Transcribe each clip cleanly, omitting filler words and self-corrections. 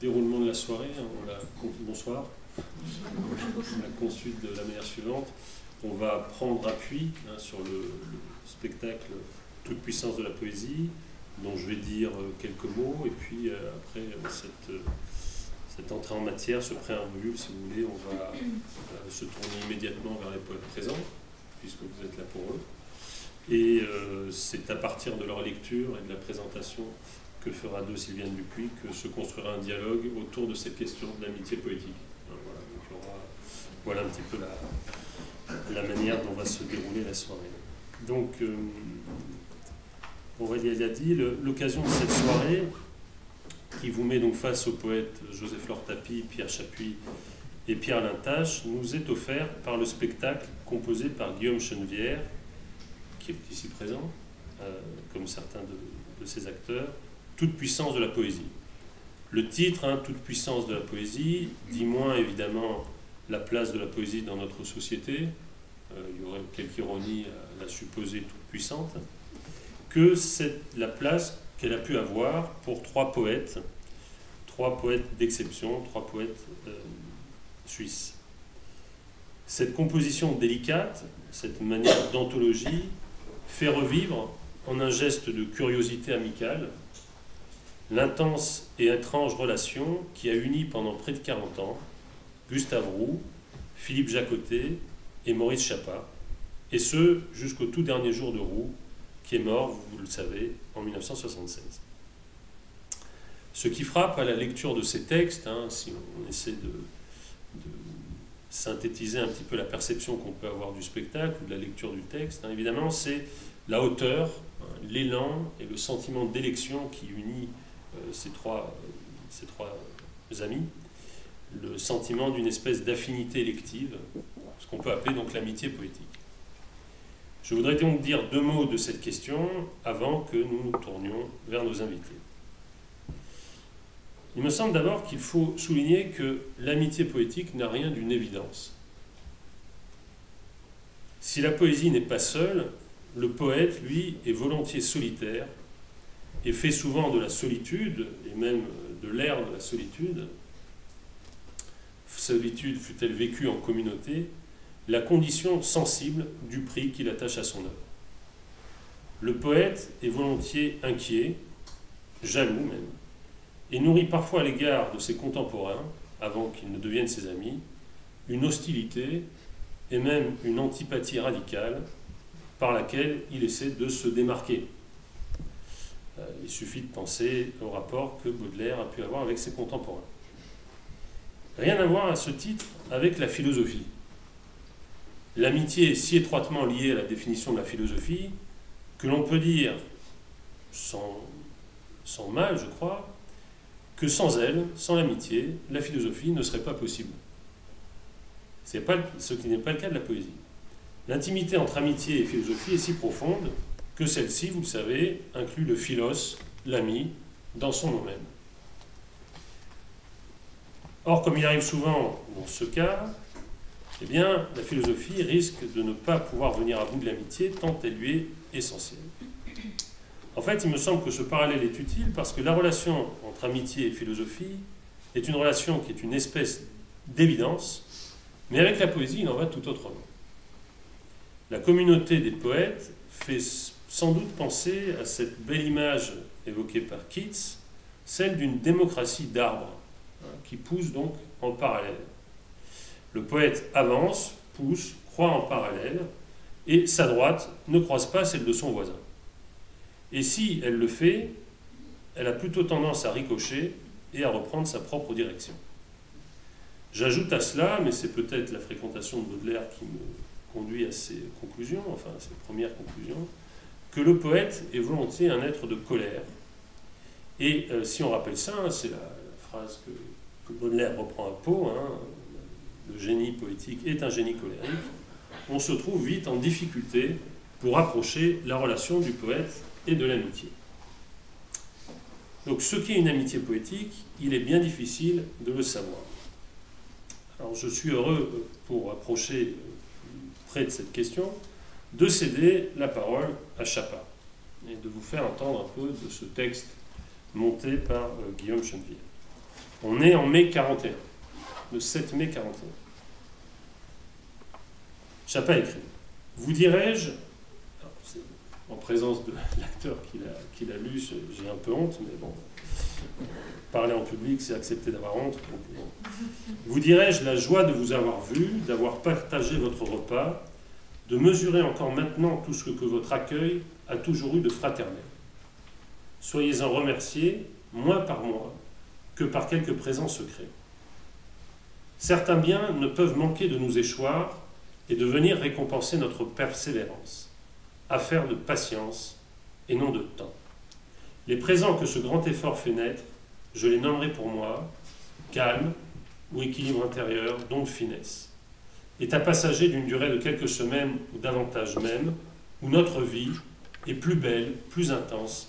déroulement de la soirée. Bonsoir. On l'a conçu de la manière suivante. On va prendre appui sur le spectacle Toute puissance de la poésie, dont je vais dire quelques mots, et puis après cette entrée en matière, ce préambule, si vous voulez, on va se tourner immédiatement vers les poètes présents, puisque vous êtes là pour eux. Et c'est à partir de leur lecture et de la présentation que fera de Sylviane Dupuis que se construira un dialogue autour de cette question de l'amitié poétique. Voilà, donc voilà un petit peu la manière dont va se dérouler la soirée. Donc, Aurélie l'a dit, l'occasion de cette soirée, qui vous met donc face aux poètes Joseph-Laure Tapie, Pierre Chapuis et Pierre Lintache, nous est offert par le spectacle composé par Guillaume Chenevière, qui est ici présent, comme certains de ses acteurs, Toute puissance de la poésie. Le titre, Toute puissance de la poésie, dit moins évidemment la place de la poésie dans notre société, il y aurait quelque ironie à la supposer toute puissante, que c'est la place qu'elle a pu avoir pour trois poètes d'exception, trois poètes suisses. Cette composition délicate, cette manière d'anthologie, fait revivre, en un geste de curiosité amicale, l'intense et étrange relation qui a uni pendant près de 40 ans Gustave Roux, Philippe Jacotet et Maurice Chappat, et ce jusqu'au tout dernier jour de Roux, qui est mort, vous le savez, en 1976. Ce qui frappe à la lecture de ces textes, si on essaie de synthétiser un petit peu la perception qu'on peut avoir du spectacle ou de la lecture du texte, évidemment, c'est la hauteur, l'élan et le sentiment d'élection qui unit ces trois amis, le sentiment d'une espèce d'affinité élective, ce qu'on peut appeler donc l'amitié poétique. Je voudrais donc dire deux mots de cette question avant que nous nous tournions vers nos invités. Il me semble d'abord qu'il faut souligner que l'amitié poétique n'a rien d'une évidence. Si la poésie n'est pas seule, le poète, lui, est volontiers solitaire et fait souvent de la solitude, et même de l'ère de la solitude fut-elle vécue en communauté, la condition sensible du prix qu'il attache à son œuvre. Le poète est volontiers inquiet, jaloux même, et nourrit parfois à l'égard de ses contemporains, avant qu'ils ne deviennent ses amis, une hostilité et même une antipathie radicale par laquelle il essaie de se démarquer. Il suffit de penser au rapport que Baudelaire a pu avoir avec ses contemporains. Rien à voir à ce titre avec la philosophie. L'amitié est si étroitement liée à la définition de la philosophie que l'on peut dire, sans mal je crois, que sans elle, sans l'amitié, la philosophie ne serait pas possible. Ce qui n'est pas le cas de la poésie. L'intimité entre amitié et philosophie est si profonde que celle-ci, vous le savez, inclut le philos, l'ami, dans son nom même. Or, comme il arrive souvent dans ce cas, eh bien, la philosophie risque de ne pas pouvoir venir à bout de l'amitié tant elle lui est essentielle. En fait, il me semble que ce parallèle est utile parce que la relation entre amitié et philosophie est une relation qui est une espèce d'évidence, mais avec la poésie, il en va tout autrement. La communauté des poètes fait sans doute penser à cette belle image évoquée par Keats, celle d'une démocratie d'arbres, qui pousse donc en parallèle. Le poète avance, pousse, croît en parallèle, et sa droite ne croise pas celle de son voisin. Et si elle le fait, elle a plutôt tendance à ricocher et à reprendre sa propre direction. J'ajoute à cela, mais c'est peut-être la fréquentation de Baudelaire qui me conduit à ces conclusions, enfin à ces premières conclusions, que le poète est volontiers un être de colère. Et si on rappelle ça, c'est la phrase que Baudelaire reprend à Pau, le génie poétique est un génie colérique, on se trouve vite en difficulté pour approcher la relation du poète et de l'amitié. Donc ce qu'est une amitié poétique, il est bien difficile de le savoir. Alors je suis heureux, pour approcher près de cette question, de céder la parole à Chappat et de vous faire entendre un peu de ce texte monté par Guillaume Chenevière. On est en mai 41, le 7 mai 41. Chapa écrit « Vous dirais-je, en présence de l'acteur qui l'a lu, j'ai un peu honte, mais bon, parler en public, c'est accepter d'avoir honte. Donc, bon. Vous dirais-je la joie de vous avoir vu, d'avoir partagé votre repas, de mesurer encore maintenant tout ce que votre accueil a toujours eu de fraternel. Soyez-en remerciés, mois par mois, que par quelques présents secrets. Certains biens ne peuvent manquer de nous échoir et de venir récompenser notre persévérance. Affaire de patience et non de temps. Les présents que ce grand effort fait naître, je les nommerai pour moi calme ou équilibre intérieur, don de finesse. État passager d'une durée de quelques semaines ou davantage même, où notre vie est plus belle, plus intense,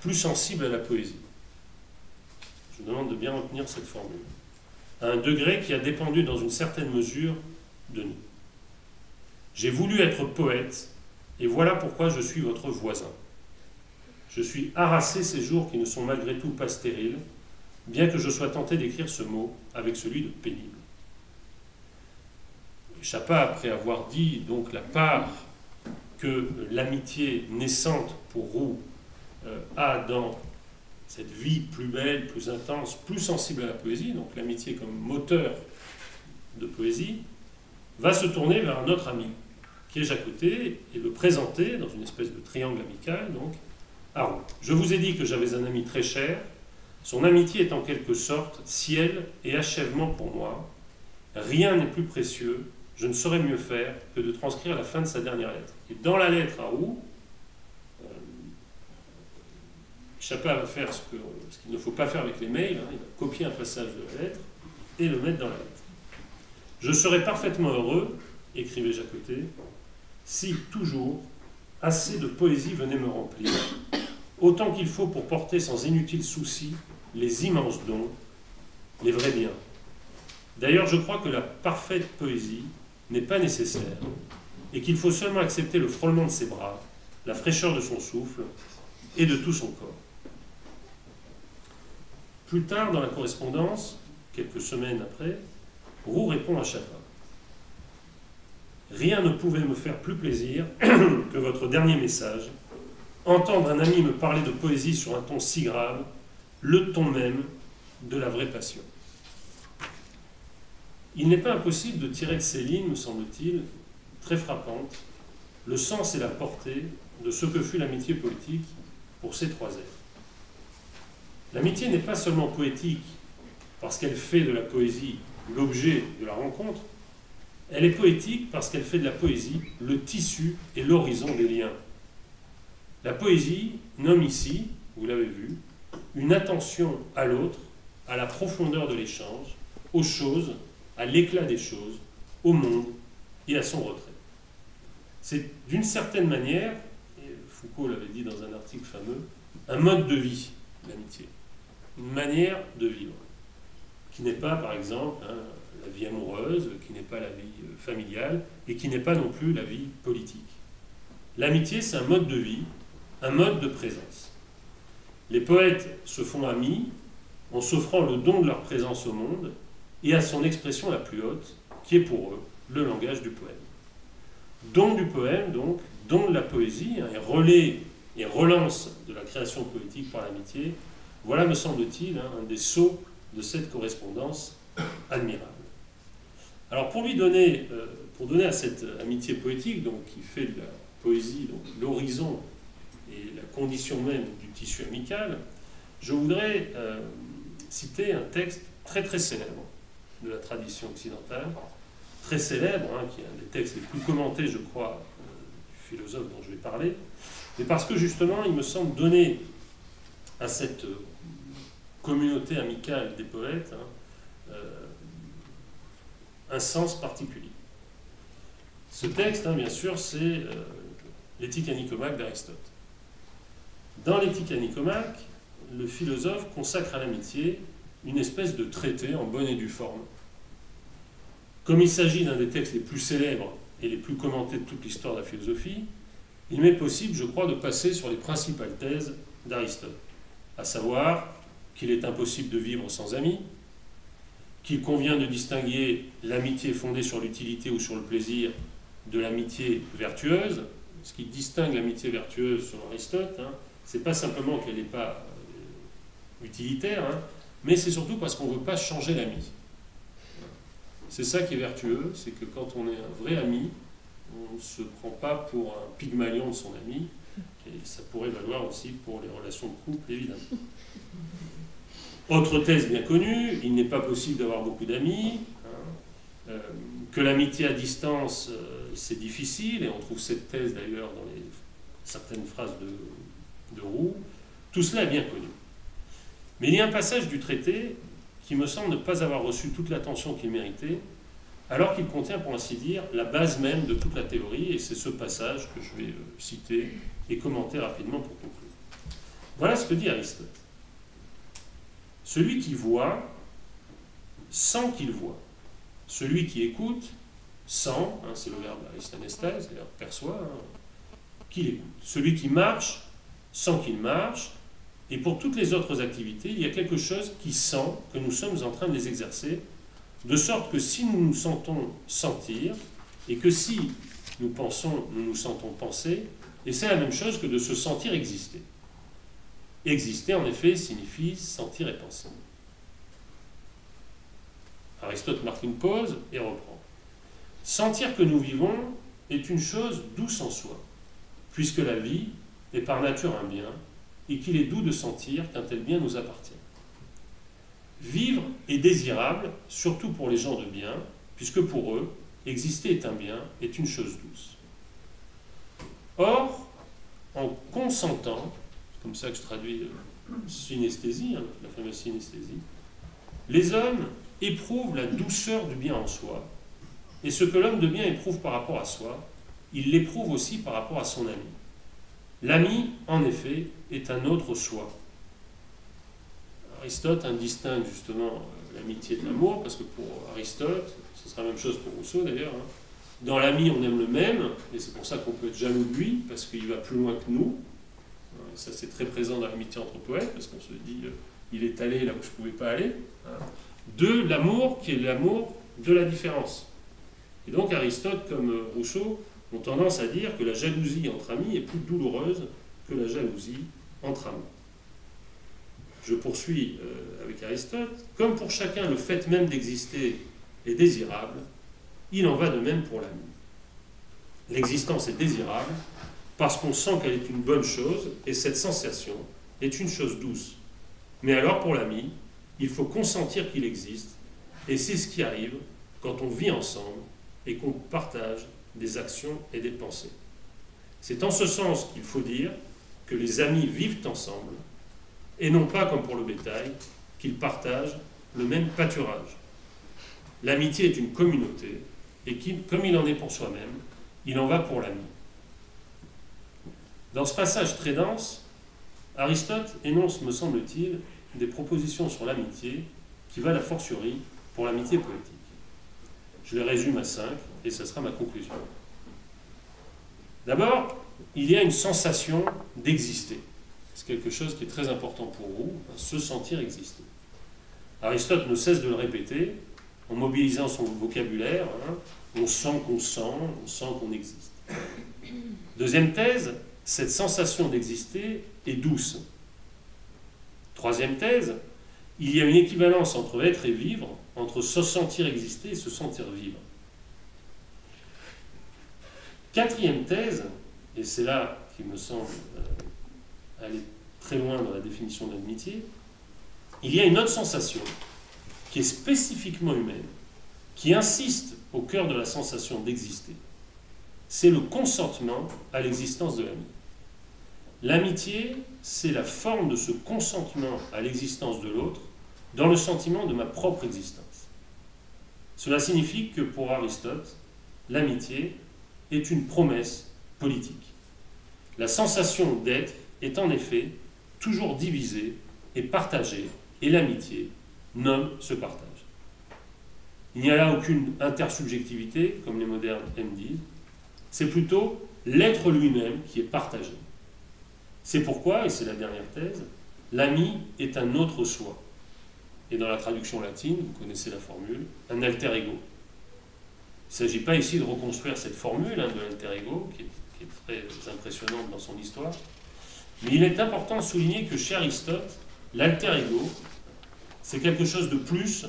plus sensible à la poésie. Je vous demande de bien retenir cette formule. À un degré qui a dépendu dans une certaine mesure de nous. J'ai voulu être poète, et voilà pourquoi je suis votre voisin. Je suis harassé ces jours qui ne sont malgré tout pas stériles, bien que je sois tenté d'écrire ce mot avec celui de pénible. Chapa, après avoir dit donc la part que l'amitié naissante pour Roux a dans cette vie plus belle, plus intense, plus sensible à la poésie, donc l'amitié comme moteur de poésie, va se tourner vers un autre ami, qui est Jacoté, et le présenter dans une espèce de triangle amical, donc, à Roux. Je vous ai dit que j'avais un ami très cher, son amitié est en quelque sorte ciel et achèvement pour moi. Rien n'est plus précieux, je ne saurais mieux faire que de transcrire la fin de sa dernière lettre. Et dans la lettre à Roux, Chapa va faire ce qu'il ne faut pas faire avec les mails, il va copier un passage de la lettre et le mettre dans la lettre. Je serais parfaitement heureux, écrivait Jacoté, si toujours assez de poésie venait me remplir, autant qu'il faut pour porter sans inutile souci les immenses dons, les vrais biens. D'ailleurs, je crois que la parfaite poésie n'est pas nécessaire et qu'il faut seulement accepter le frôlement de ses bras, la fraîcheur de son souffle et de tout son corps. Plus tard dans la correspondance, quelques semaines après, Roux répond à Chapa. Rien ne pouvait me faire plus plaisir que votre dernier message. Entendre un ami me parler de poésie sur un ton si grave, le ton même de la vraie passion. Il n'est pas impossible de tirer de ces lignes, me semble-t-il, très frappantes, le sens et la portée de ce que fut l'amitié poétique pour ces trois êtres. L'amitié n'est pas seulement poétique parce qu'elle fait de la poésie l'objet de la rencontre, elle est poétique parce qu'elle fait de la poésie le tissu et l'horizon des liens. La poésie nomme ici, vous l'avez vu, une attention à l'autre, à la profondeur de l'échange, aux choses, à l'éclat des choses, au monde et à son retrait. C'est d'une certaine manière, et Foucault l'avait dit dans un article fameux, un mode de vie, l'amitié. Une manière de vivre, qui n'est pas, par exemple, la vie amoureuse, qui n'est pas la vie familiale, et qui n'est pas non plus la vie politique. L'amitié, c'est un mode de vie, un mode de présence. Les poètes se font amis en s'offrant le don de leur présence au monde et à son expression la plus haute, qui est pour eux le langage du poème. Don du poème, donc, don de la poésie, et relais et relance de la création poétique par l'amitié, voilà, me semble-t-il, un des sceaux de cette correspondance admirable. Alors, pour donner à cette amitié poétique, donc, qui fait de la poésie l'horizon et la condition même du tissu amical, je voudrais citer un texte très très célèbre de la tradition occidentale, très célèbre, qui est un des textes les plus commentés, je crois, du philosophe dont je vais parler, mais parce que justement, il me semble donner à cette communauté amicale des poètes un sens particulier. Ce texte, bien sûr, c'est l'Éthique à Nicomaque d'Aristote. Dans l'Éthique à Nicomaque, le philosophe consacre à l'amitié une espèce de traité en bonne et due forme. Comme il s'agit d'un des textes les plus célèbres et les plus commentés de toute l'histoire de la philosophie, il m'est possible, je crois, de passer sur les principales thèses d'Aristote, à savoir qu'il est impossible de vivre sans amis, qu'il convient de distinguer l'amitié fondée sur l'utilité ou sur le plaisir de l'amitié vertueuse. Ce qui distingue l'amitié vertueuse selon Aristote, hein, c'est pas simplement qu'elle n'est pas utilitaire, hein, mais c'est surtout parce qu'on ne veut pas changer l'ami. C'est ça qui est vertueux, c'est que quand on est un vrai ami, on ne se prend pas pour un Pygmalion de son ami, et ça pourrait valoir aussi pour les relations de couple, évidemment. Autre thèse bien connue, il n'est pas possible d'avoir beaucoup d'amis, hein, que l'amitié à distance, c'est difficile, et on trouve cette thèse d'ailleurs dans certaines phrases de Roux. Tout cela est bien connu. Mais il y a un passage du traité qui me semble ne pas avoir reçu toute l'attention qu'il méritait, alors qu'il contient, pour ainsi dire, la base même de toute la théorie, et c'est ce passage que je vais citer et commenter rapidement pour conclure. Voilà ce que dit Aristote. Celui qui voit, sans qu'il voit. Celui qui écoute, sans, hein, c'est le verbe aristanestèse, c'est-à-dire perçoit, hein, qu'il écoute. Celui qui marche, sans qu'il marche. Et pour toutes les autres activités, il y a quelque chose qui sent que nous sommes en train de les exercer, de sorte que si nous nous sentons sentir, et que si nous pensons, nous nous sentons penser, et c'est la même chose que de se sentir exister. Exister, en effet, signifie sentir et penser. Aristote marque une pause et reprend. Sentir que nous vivons est une chose douce en soi, puisque la vie est par nature un bien, et qu'il est doux de sentir qu'un tel bien nous appartient. Vivre est désirable, surtout pour les gens de bien, puisque pour eux, exister est un bien, est une chose douce. Or, en consentant, c'est comme ça que je traduis synesthésie, hein, la fameuse synesthésie, les hommes éprouvent la douceur du bien en soi, et ce que l'homme de bien éprouve par rapport à soi, il l'éprouve aussi par rapport à son ami. L'ami, en effet, est un autre soi. Aristote distingue justement l'amitié de l'amour, parce que pour Aristote, ce sera la même chose pour Rousseau d'ailleurs, hein. Dans l'ami, on aime le même, et c'est pour ça qu'on peut être jaloux de lui, parce qu'il va plus loin que nous. Et ça, c'est très présent dans l'amitié entre poètes, parce qu'on se dit, il est allé là où je ne pouvais pas aller. De l'amour, qui est l'amour de la différence. Et donc Aristote, comme Rousseau, ont tendance à dire que la jalousie entre amis est plus douloureuse que la jalousie entre amants. Je poursuis avec Aristote. Comme pour chacun le fait même d'exister est désirable, il en va de même pour l'ami. L'existence est désirable parce qu'on sent qu'elle est une bonne chose, et cette sensation est une chose douce. Mais alors pour l'ami, il faut consentir qu'il existe, et c'est ce qui arrive quand on vit ensemble et qu'on partage des actions et des pensées. C'est en ce sens qu'il faut dire que les amis vivent ensemble, et non pas comme pour le bétail, qu'ils partagent le même pâturage. L'amitié est une communauté, et comme il en est pour soi-même, il en va pour l'ami. Dans ce passage très dense, Aristote énonce, me semble-t-il, des propositions sur l'amitié qui valent a fortiori pour l'amitié poétique. Je les résume à 5, et ce sera ma conclusion. D'abord, il y a une sensation d'exister. C'est quelque chose qui est très important pour vous, se sentir exister. Aristote ne cesse de le répéter, en mobilisant son vocabulaire, hein, on sent qu'on sent, on sent qu'on existe. Deuxième thèse, cette sensation d'exister est douce. Troisième thèse, il y a une équivalence entre être et vivre, entre se sentir exister et se sentir vivre. Quatrième thèse, et c'est là qu'il me semble aller très loin dans la définition de l'amitié, il y a une autre sensation qui est spécifiquement humaine, qui insiste au cœur de la sensation d'exister. C'est le consentement à l'existence de l'ami. L'amitié, c'est la forme de ce consentement à l'existence de l'autre dans le sentiment de ma propre existence. Cela signifie que pour Aristote, l'amitié est une promesse politique. La sensation d'être est en effet toujours divisée et partagée, et l'amitié nomme ce partage. Il n'y a là aucune intersubjectivité, comme les modernes disent, c'est plutôt l'être lui-même qui est partagé. C'est pourquoi, et c'est la dernière thèse, l'ami est un autre soi. et dans la traduction latine, vous connaissez la formule, un alter ego. Il ne s'agit pas ici de reconstruire cette formule de l'alter ego, qui est très impressionnante dans son histoire, mais il est important de souligner que chez Aristote, l'alter ego, c'est quelque chose de plus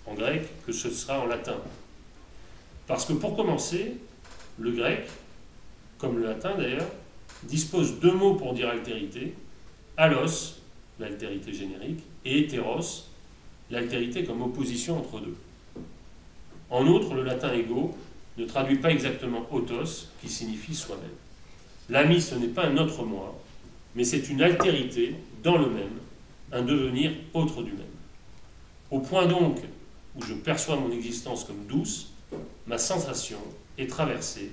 en grec que ce sera en latin. Parce que pour commencer, le grec, comme le latin d'ailleurs, dispose deux mots pour dire altérité, allos, l'altérité générique, et hétéros, l'altérité comme opposition entre deux. En outre, le latin ego ne traduit pas exactement autos, qui signifie soi-même. L'ami, ce n'est pas un autre moi, mais c'est une altérité dans le même, un devenir autre du même. Au point donc où je perçois mon existence comme douce, ma sensation est traversée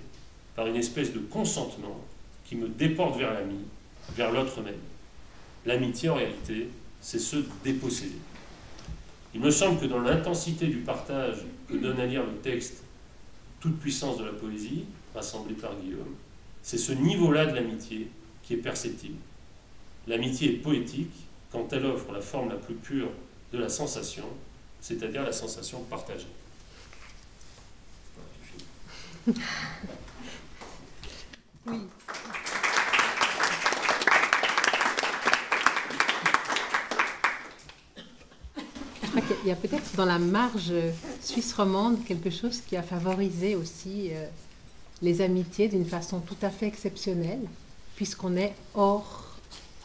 par une espèce de consentement qui me déporte vers l'ami, vers l'autre même. L'amitié, en réalité, c'est se déposséder. Il me semble que dans l'intensité du partage que donne à lire le texte Toute puissance de la poésie, rassemblé par Guillaume, c'est ce niveau-là de l'amitié qui est perceptible. L'amitié est poétique quand elle offre la forme la plus pure de la sensation, c'est-à-dire la sensation partagée. Oui. Il y a peut-être dans la marge suisse romande quelque chose qui a favorisé aussi les amitiés d'une façon tout à fait exceptionnelle, puisqu'on est hors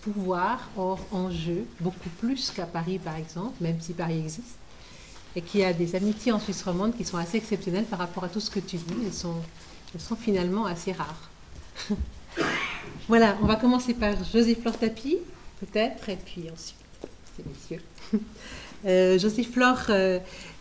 pouvoir, hors enjeu, beaucoup plus qu'à Paris par exemple, même si Paris existe, et qu'il y a des amitiés en Suisse romande qui sont assez exceptionnelles par rapport à tout ce que tu dis. Elles sont finalement assez rares. Voilà, on va commencer par José-Flore Tapie, peut-être, et puis ensuite, c'est messieurs. José-Flore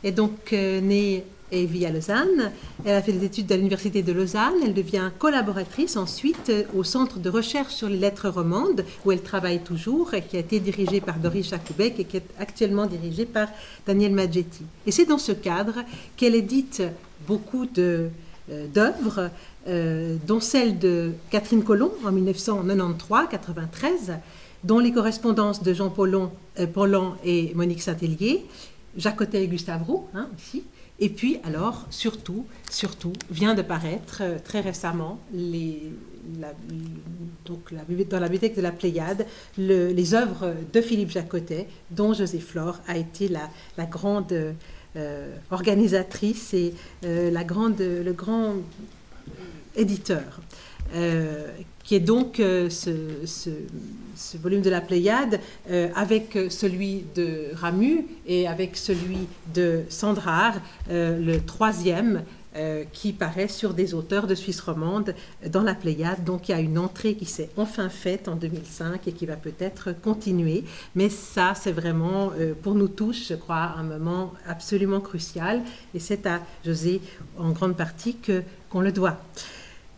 est donc née et vit à Lausanne. Elle a fait des études à l'Université de Lausanne. Elle devient collaboratrice ensuite au Centre de recherche sur les lettres romandes, où elle travaille toujours, et qui a été dirigé par Doris Jacoubek et qui est actuellement dirigé par Daniel Maggetti. Et c'est dans ce cadre qu'elle édite beaucoup d'œuvres, dont celle de Catherine Colomb en 1993-93, dont les correspondances de Jean Paulhan et Monique Saint-Hélier, Jacotet et Gustave Roux, aussi. Et puis, alors, surtout, vient de paraître très récemment, dans la bibliothèque de la Pléiade, les œuvres de Philippe Jacotet, dont José-Flore a été la grande organisatrice et le grand éditeur. Qui est donc ce volume de la Pléiade avec celui de Ramu et avec celui de Sandrard, le troisième qui paraît sur des auteurs de Suisse romande dans la Pléiade. Donc il y a une entrée qui s'est enfin faite en 2005 et qui va peut-être continuer. Mais ça, c'est vraiment pour nous tous, je crois, un moment absolument crucial. Et c'est à José, en grande partie, qu'on le doit.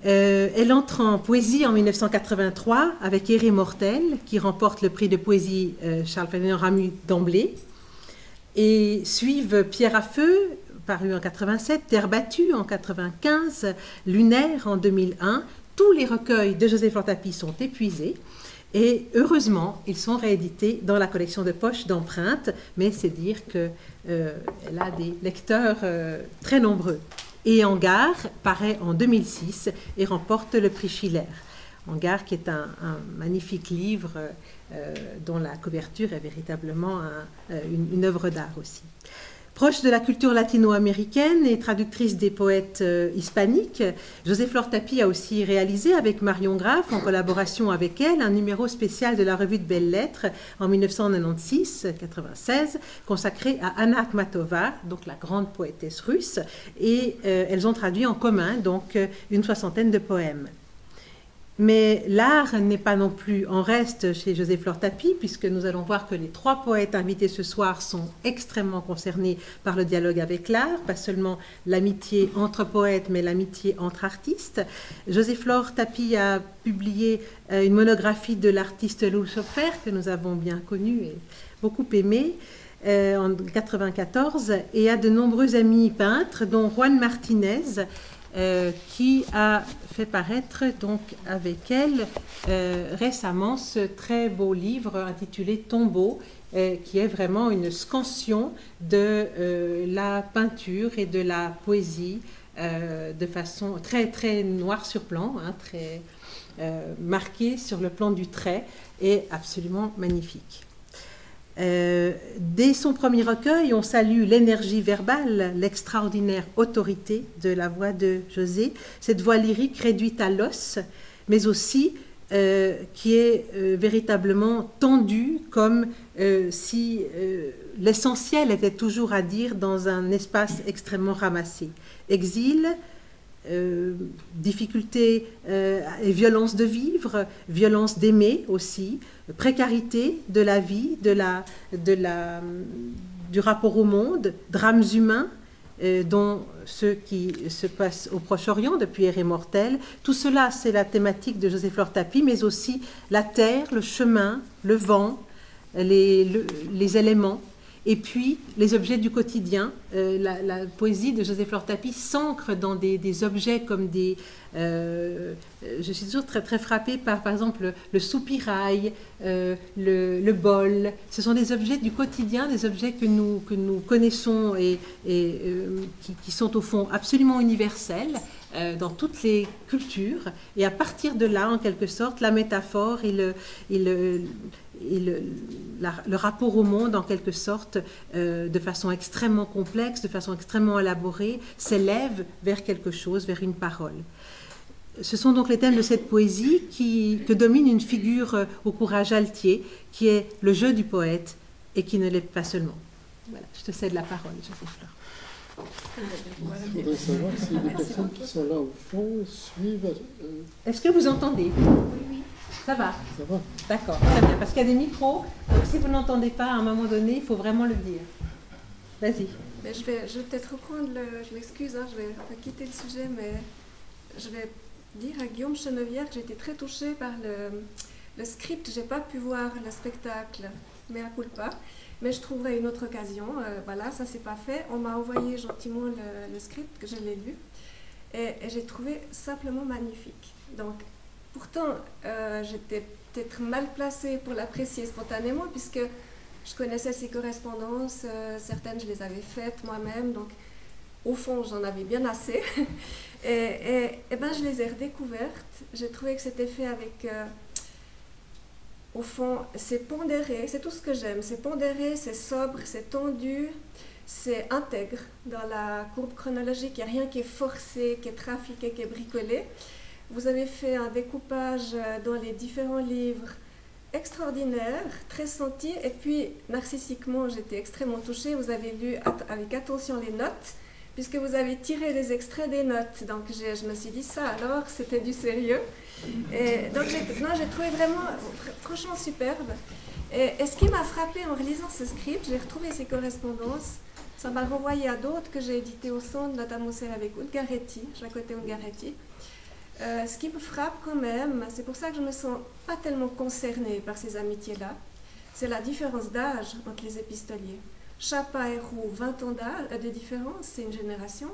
Elle entre en poésie en 1983 avec Éré Mortel, qui remporte le prix de poésie Charles-Ferdinand Ramu d'emblée. Et suivent Pierre à feu, paru en 87, Terre battue en 95, Lunaire en 2001. Tous les recueils de José-Flore Tapie sont épuisés. Et heureusement, ils sont réédités dans la collection de poche d'empreintes, mais c'est dire qu'elle a des lecteurs très nombreux. Et Hangar paraît en 2006 et remporte le prix Schiller. Hangar qui est un magnifique livre dont la couverture est véritablement une œuvre d'art aussi. Proche de la culture latino-américaine et traductrice des poètes hispaniques, José-Flore Tapie a aussi réalisé avec Marion Graff, en collaboration avec elle, un numéro spécial de la revue de Belles Lettres en 1996-96, consacré à Anna Akhmatova, donc la grande poétesse russe, et elles ont traduit en commun donc une 60aine de poèmes. Mais l'art n'est pas non plus en reste chez José-Flore Tapie, puisque nous allons voir que les trois poètes invités ce soir sont extrêmement concernés par le dialogue avec l'art, pas seulement l'amitié entre poètes, mais l'amitié entre artistes. José-Flore Tapie a publié une monographie de l'artiste Louis Schopfer, que nous avons bien connu et beaucoup aimé, en 1994, et a de nombreux amis peintres, dont Juan Martinez, qui a fait paraître donc avec elle récemment ce très beau livre intitulé Tombeau, qui est vraiment une scansion de la peinture et de la poésie de façon très, très noir sur blanc, hein, très marquée sur le plan du trait et absolument magnifique. Dès son premier recueil, on salue l'énergie verbale, l'extraordinaire autorité de la voix de José, cette voix lyrique réduite à l'os, mais aussi qui est véritablement tendue comme si l'essentiel était toujours à dire dans un espace extrêmement ramassé. Exil, difficulté et violence de vivre, violence d'aimer aussi, précarité de la vie, du rapport au monde, drames humains, dont ceux qui se passent au Proche-Orient depuis Ère mortelle. Tout cela, c'est la thématique de José Flore Tapi, mais aussi la terre, le chemin, le vent, les éléments, et puis les objets du quotidien. La poésie de José Flore Tapi s'ancre dans des objets comme des... je suis toujours très, très frappée par exemple, le soupirail, le bol. Ce sont des objets du quotidien, des objets que nous connaissons et qui sont au fond absolument universels dans toutes les cultures. Et à partir de là, en quelque sorte, la métaphore et le rapport au monde, en quelque sorte, de façon extrêmement complexe, de façon extrêmement élaborée, s'élève vers quelque chose, vers une parole. Ce sont donc les thèmes de cette poésie que domine une figure au courage altier, qui est le jeu du poète et qui ne l'est pas seulement. Voilà, je te cède la parole, José Flore. Je voudrais savoir si les personnes qui sont là au fond suivent. Est-ce que vous entendez? Oui. Ça va? Ça va. D'accord, très bien. Parce qu'il y a des micros, donc si vous n'entendez pas, à un moment donné, il faut vraiment le dire. Vas-y. Mais je vais peut-être reprendre je m'excuse, hein, je vais quitter le sujet, mais je vais dire à Guillaume Chenevière que j'ai été très touchée par le script. Je n'ai pas pu voir le spectacle, mais à culpa. Mais je trouverai une autre occasion. Voilà, ça c'est pas fait. On m'a envoyé gentiment le script, que je l'ai lu, et j'ai trouvé simplement magnifique. Donc, pourtant, j'étais peut-être mal placée pour l'apprécier spontanément, puisque je connaissais ses correspondances, certaines je les avais faites moi-même, donc au fond j'en avais bien assez. et ben, je les ai redécouvertes. J'ai trouvé que c'était fait avec... au fond, c'est pondéré, c'est tout ce que j'aime. C'est pondéré, c'est sobre, c'est tendu, c'est intègre dans la courbe chronologique. Il n'y a rien qui est forcé, qui est trafiqué, qui est bricolé. Vous avez fait un découpage dans les différents livres extraordinaire, très senti. Et puis, narcissiquement, j'étais extrêmement touchée. Vous avez lu avec attention les notes, puisque vous avez tiré des extraits des notes. Donc, je me suis dit, ça alors, c'était du sérieux. Et donc, j'ai trouvé vraiment, franchement, superbe. Et ce qui m'a frappée en relisant ce script, j'ai retrouvé ces correspondances. Ça m'a renvoyé à d'autres que j'ai éditées au Centre, notamment celle avec Ungaretti, Jacoté Ungaretti. Ce qui me frappe quand même, c'est pour ça que je ne me sens pas tellement concernée par ces amitiés-là, c'est la différence d'âge entre les épistoliers. Chapa et Roux, 20 ans de différence, c'est une génération.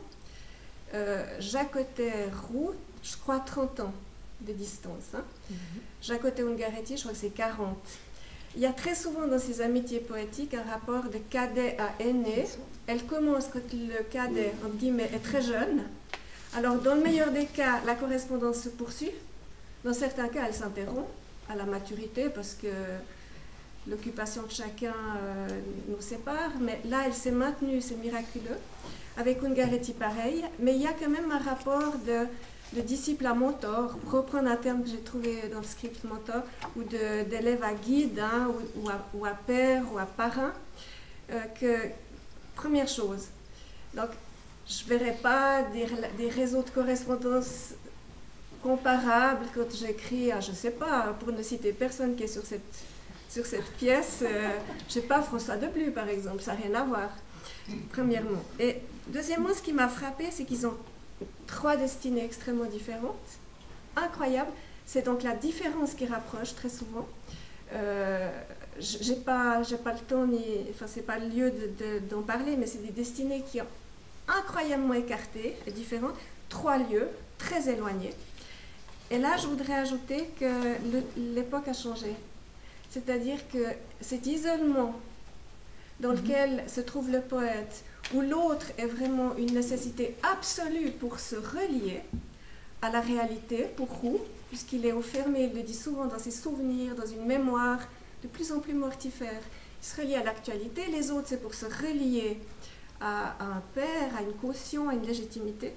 Jacoté Roux, je crois 30 ans de distance. Hein. Jacoté Ungaretti, je crois que c'est 40. Il y a très souvent dans ces amitiés poétiques un rapport de cadet à aîné. Elle commence quand le cadet, entre guillemets, est très jeune. Alors, dans le meilleur des cas, la correspondance se poursuit. Dans certains cas, elle s'interrompt à la maturité parce que l'occupation de chacun nous sépare. Mais là, elle s'est maintenue, c'est miraculeux. Avec Ungaretti, pareil. Mais il y a quand même un rapport de disciple à mentor, pour reprendre un terme que j'ai trouvé dans le script mentor, ou d'élève à guide, hein, ou à père, ou à parrain. Première chose. Donc, je ne verrai pas des réseaux de correspondance comparables quand j'écris, je ne sais pas, pour ne citer personne qui est sur cette pièce, je ne sais pas, François Deblu par exemple, ça n'a rien à voir, premièrement. Et deuxièmement, ce qui m'a frappé, c'est qu'ils ont 3 destinées extrêmement différentes, incroyable. C'est donc la différence qui rapproche très souvent. J'ai pas le temps, enfin c'est pas le lieu d'en parler, mais c'est des destinées qui ont incroyablement écartées et différentes, 3 lieux très éloignés. Et là, je voudrais ajouter que l'époque a changé. C'est-à-dire que cet isolement dans lequel se trouve le poète, où l'autre est vraiment une nécessité absolue pour se relier à la réalité, pour Roux, puisqu'il est enfermé, il le dit souvent, dans ses souvenirs, dans une mémoire de plus en plus mortifère. Il se relie à l'actualité, les autres, c'est pour se relier à un père, à une caution, à une légitimité.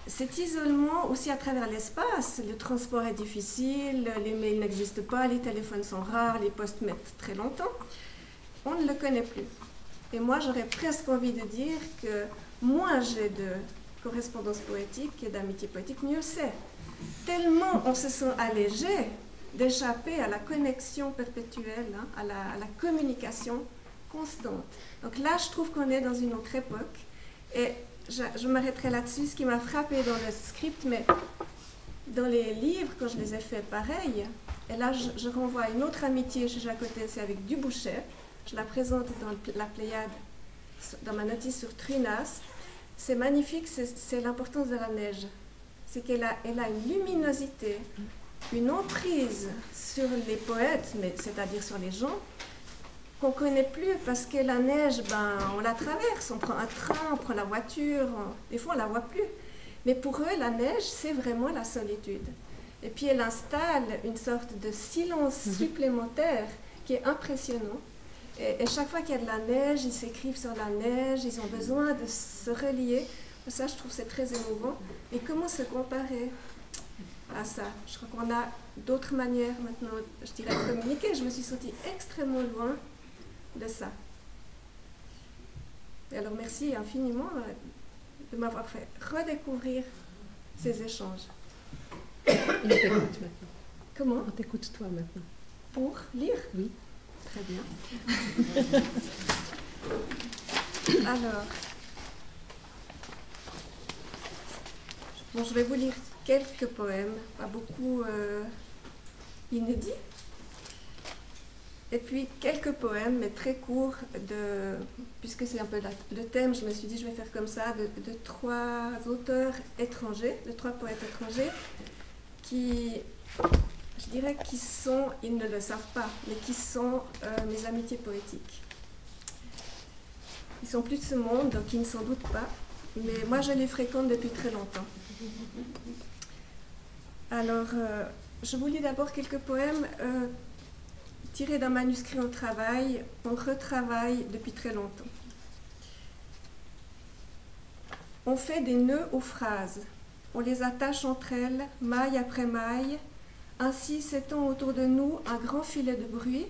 Cet isolement aussi à travers l'espace, le transport est difficile, les mails n'existent pas, les téléphones sont rares, les postes mettent très longtemps, on ne le connaît plus. Et moi, j'aurais presque envie de dire que moins j'ai de correspondance poétique et d'amitié poétique, mieux c'est. Tellement on se sent allégé d'échapper à la connexion perpétuelle, hein, à la communication constante. Donc là, je trouve qu'on est dans une autre époque. Et je m'arrêterai là-dessus. Ce qui m'a frappé dans le script, mais dans les livres, quand je les ai faits, pareil. Et là, je renvoie à une autre amitié chez Jacotet, c'est avec Dubouchet. Je la présente dans la Pléiade, dans ma notice sur Truinas. C'est magnifique, c'est l'importance de la neige. C'est qu'elle a une luminosité, une emprise sur les poètes, mais c'est-à-dire sur les gens, qu'on ne connaît plus, parce que la neige, ben, on la traverse, on prend un train, on prend la voiture, des fois on ne la voit plus. Mais pour eux, la neige, c'est vraiment la solitude. Et puis elle installe une sorte de silence supplémentaire qui est impressionnant. Et chaque fois qu'il y a de la neige, ils s'écrivent sur la neige, ils ont besoin de se relier. Ça, je trouve c'est très émouvant. Et comment se comparer à ça? Je crois qu'on a d'autres manières maintenant, je dirais, de communiquer. Je me suis sentie extrêmement loin de ça. Et alors, merci infiniment de m'avoir fait redécouvrir ces échanges. On t'écoute maintenant. Comment? On t'écoute toi maintenant. Pour lire? Oui. Très bien. Alors, bon, je vais vous lire quelques poèmes, pas beaucoup inédits, et puis quelques poèmes, mais très courts, puisque c'est un peu le thème, je me suis dit je vais faire comme ça, de trois auteurs étrangers, de trois poètes étrangers, qui, je dirais, qui sont, ils ne le savent pas, mais qui sont mes amitiés poétiques. Ils sont plus de ce monde, donc ils ne s'en doutent pas, mais moi je les fréquente depuis très longtemps. Alors, je vous lis d'abord quelques poèmes tirés d'un manuscrit au travail. On retravaille depuis très longtemps. On fait des nœuds aux phrases. On les attache entre elles, maille après maille. Ainsi s'étend autour de nous un grand filet de bruit,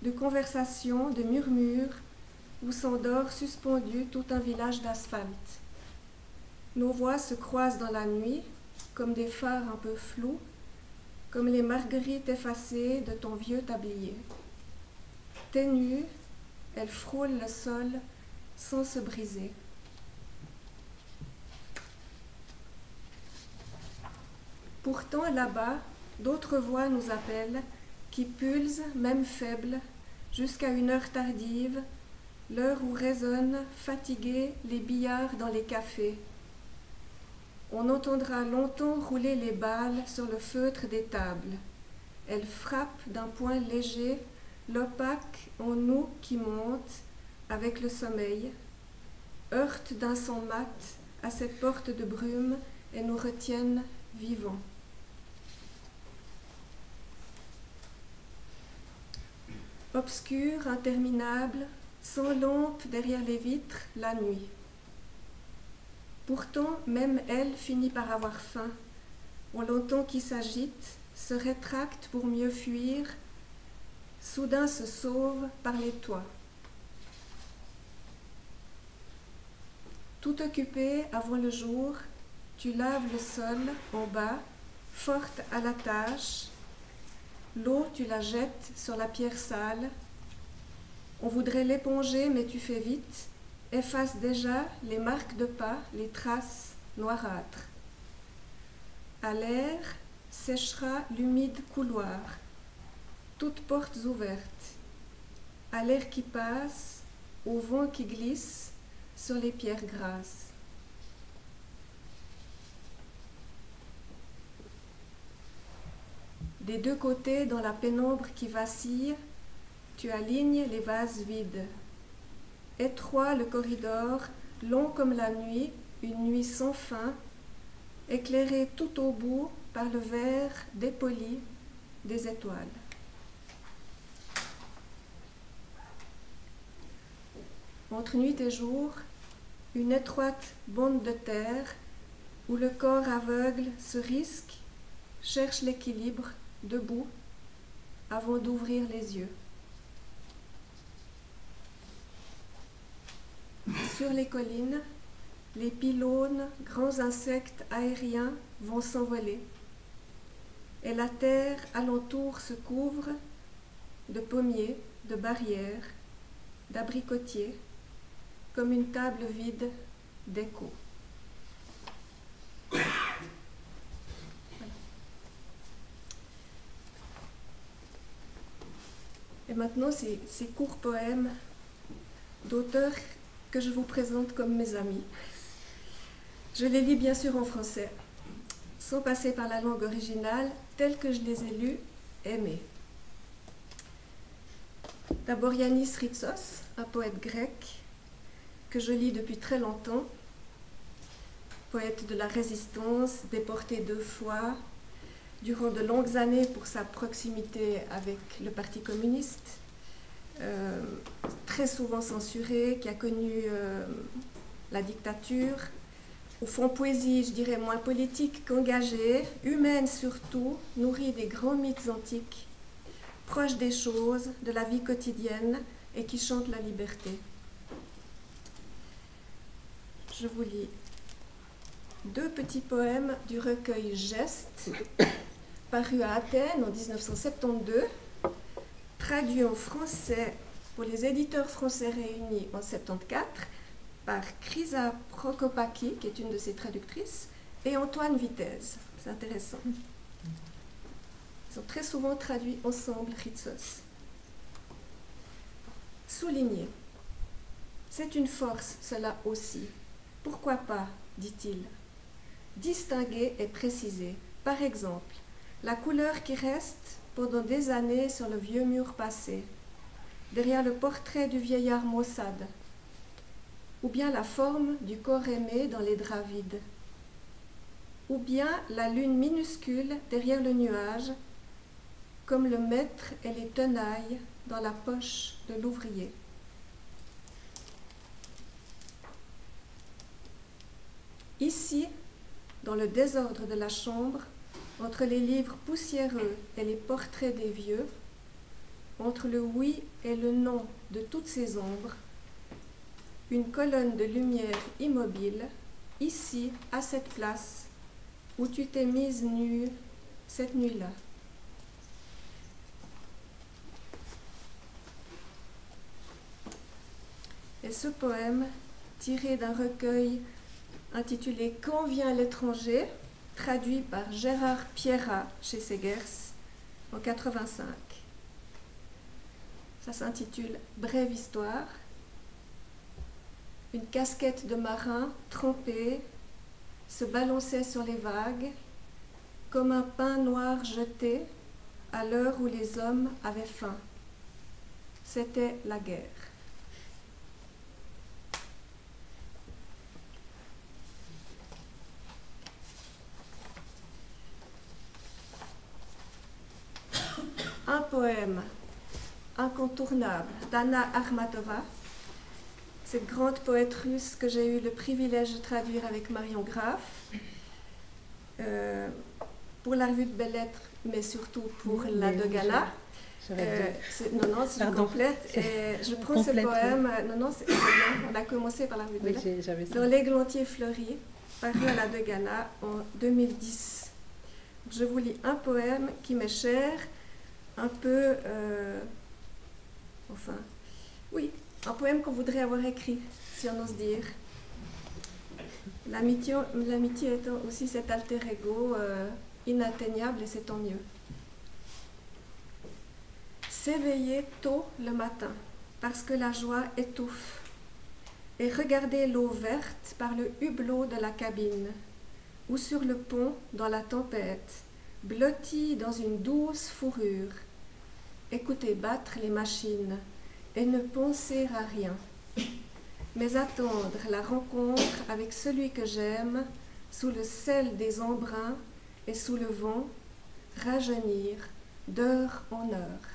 de conversation, de murmures, où s'endort suspendu tout un village d'asphalte. Nos voix se croisent dans la nuit, comme des phares un peu flous, comme les marguerites effacées de ton vieux tablier. Ténues, elles frôlent le sol sans se briser. Pourtant, là-bas, d'autres voix nous appellent, qui pulsent, même faibles, jusqu'à une heure tardive, l'heure où résonnent, fatigués, les billards dans les cafés. On entendra longtemps rouler les balles sur le feutre des tables. Elles frappent d'un poing léger l'opaque en nous qui monte avec le sommeil, heurtent d'un son mat à cette porte de brume et nous retiennent vivants. Obscur, interminable, sans lampe derrière les vitres, la nuit. Pourtant, même elle finit par avoir faim. On l'entend qui s'agite, se rétracte pour mieux fuir, soudain se sauve par les toits. Tout occupé avant le jour, tu laves le sol en bas, forte à la tâche. L'eau, tu la jettes sur la pierre sale. On voudrait l'éponger, mais tu fais vite. Efface déjà les marques de pas, les traces noirâtres. À l'air séchera l'humide couloir, toutes portes ouvertes. À l'air qui passe, au vent qui glisse sur les pierres grasses. Des deux côtés, dans la pénombre qui vacille, tu alignes les vases vides. Étroit le corridor, long comme la nuit, une nuit sans fin, éclairée tout au bout par le vert dépoli des étoiles. Entre nuit et jour, une étroite bande de terre où le corps aveugle se risque, cherche l'équilibre, debout, avant d'ouvrir les yeux. Sur les collines, les pylônes, grands insectes aériens, vont s'envoler. Et la terre alentour se couvre de pommiers, de barrières, d'abricotiers, comme une table vide d'écho. Voilà. Et maintenant, ces courts poèmes d'auteurs que je vous présente comme mes amis. Je les lis bien sûr en français, sans passer par la langue originale, telle que je les ai lus, aimés. D'abord Yannis Ritsos, un poète grec que je lis depuis très longtemps, poète de la résistance, déporté 2 fois, durant de longues années pour sa proximité avec le Parti communiste, très souvent censuré, qui a connu la dictature. Au fond, poésie, je dirais, moins politique qu'engagée, humaine surtout, nourrie des grands mythes antiques, proche des choses, de la vie quotidienne et qui chante la liberté. Je vous lis 2 petits poèmes du recueil Gestes, paru à Athènes en 1972, traduit en français pour les éditeurs français réunis en 1974 par Chrysa Prokopaki, qui est une de ses traductrices, et Antoine Vitesse. C'est intéressant. Ils sont très souvent traduits ensemble, Ritsos. Souligner. C'est une force, cela aussi. Pourquoi pas, dit-il. Distinguer et préciser. Par exemple, la couleur qui reste pendant des années sur le vieux mur passé, derrière le portrait du vieillard maussade, ou bien la forme du corps aimé dans les draps vides, ou bien la lune minuscule derrière le nuage, comme le maître et les tenailles dans la poche de l'ouvrier. Ici, dans le désordre de la chambre, entre les livres poussiéreux et les portraits des vieux, entre le oui et le non de toutes ces ombres, une colonne de lumière immobile, ici, à cette place, où tu t'es mise nue cette nuit-là. Et ce poème, tiré d'un recueil intitulé « Quand vient l'étranger », traduit par Gérard Pierrat chez Segers en 1985. Ça s'intitule « Brève histoire ». Une casquette de marin trempée se balançait sur les vagues comme un pain noir jeté à l'heure où les hommes avaient faim. C'était la guerre. Un poème incontournable d'Anna Akhmatova, cette grande poète russe que j'ai eu le privilège de traduire avec Marion Graff, pour la revue de Belles Lettres, mais surtout pour la Degana. Non, c'est complète. Et je prends ce poème. Non, c'est bien. On a commencé par la revue de Belles Lettres. Dans L'Églantier fleuri, paru à la Degana en 2010. Je vous lis un poème qui m'est cher, un peu. Un poème qu'on voudrait avoir écrit, si on ose dire. L'amitié étant aussi cet alter ego inatteignable, et c'est tant mieux. S'éveiller tôt le matin, parce que la joie étouffe, et regarder l'eau verte par le hublot de la cabine, ou sur le pont dans la tempête, blotti dans une douce fourrure. Écouter battre les machines et ne penser à rien, mais attendre la rencontre avec celui que j'aime sous le sel des embruns et sous le vent, rajeunir d'heure en heure.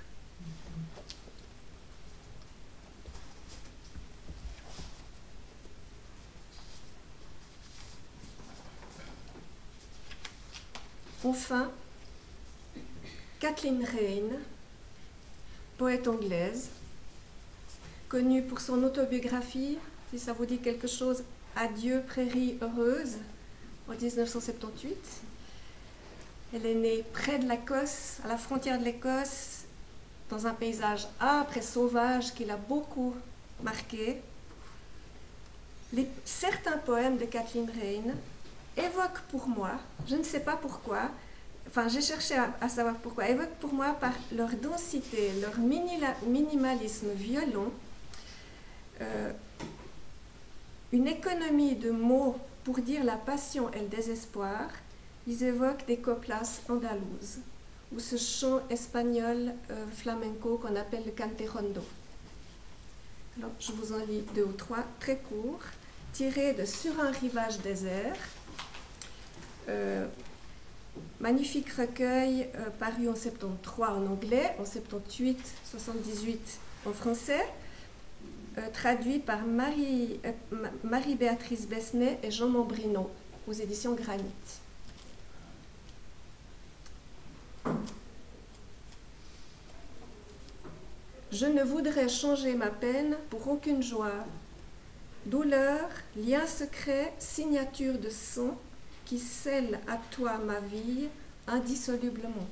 Enfin, Kathleen Rayne, poète anglaise, connue pour son autobiographie, si ça vous dit quelque chose, Adieu, prairie heureuse, en 1978. Elle est née près de l'Écosse, à la frontière de l'Écosse, dans un paysage âpre et sauvage qui l'a beaucoup marqué. Certains poèmes de Kathleen Rayne évoquent pour moi, je ne sais pas pourquoi, enfin j'ai cherché à savoir pourquoi, évoquent pour moi par leur densité, leur minimalisme violent, une économie de mots pour dire la passion et le désespoir. Ils évoquent des coplas andalouses, ou ce chant espagnol flamenco qu'on appelle le cante rondo. Alors, je vous en lis 2 ou 3 très courts, tirés de Sur un rivage désert, magnifique recueil paru en 73 en anglais, en 78 en français, traduit par Marie-Béatrice Besnet et Jean Mambrino aux éditions Granit. Je ne voudrais changer ma peine pour aucune joie. Douleur, lien secret, signature de sang qui scelle à toi ma vie indissolublement.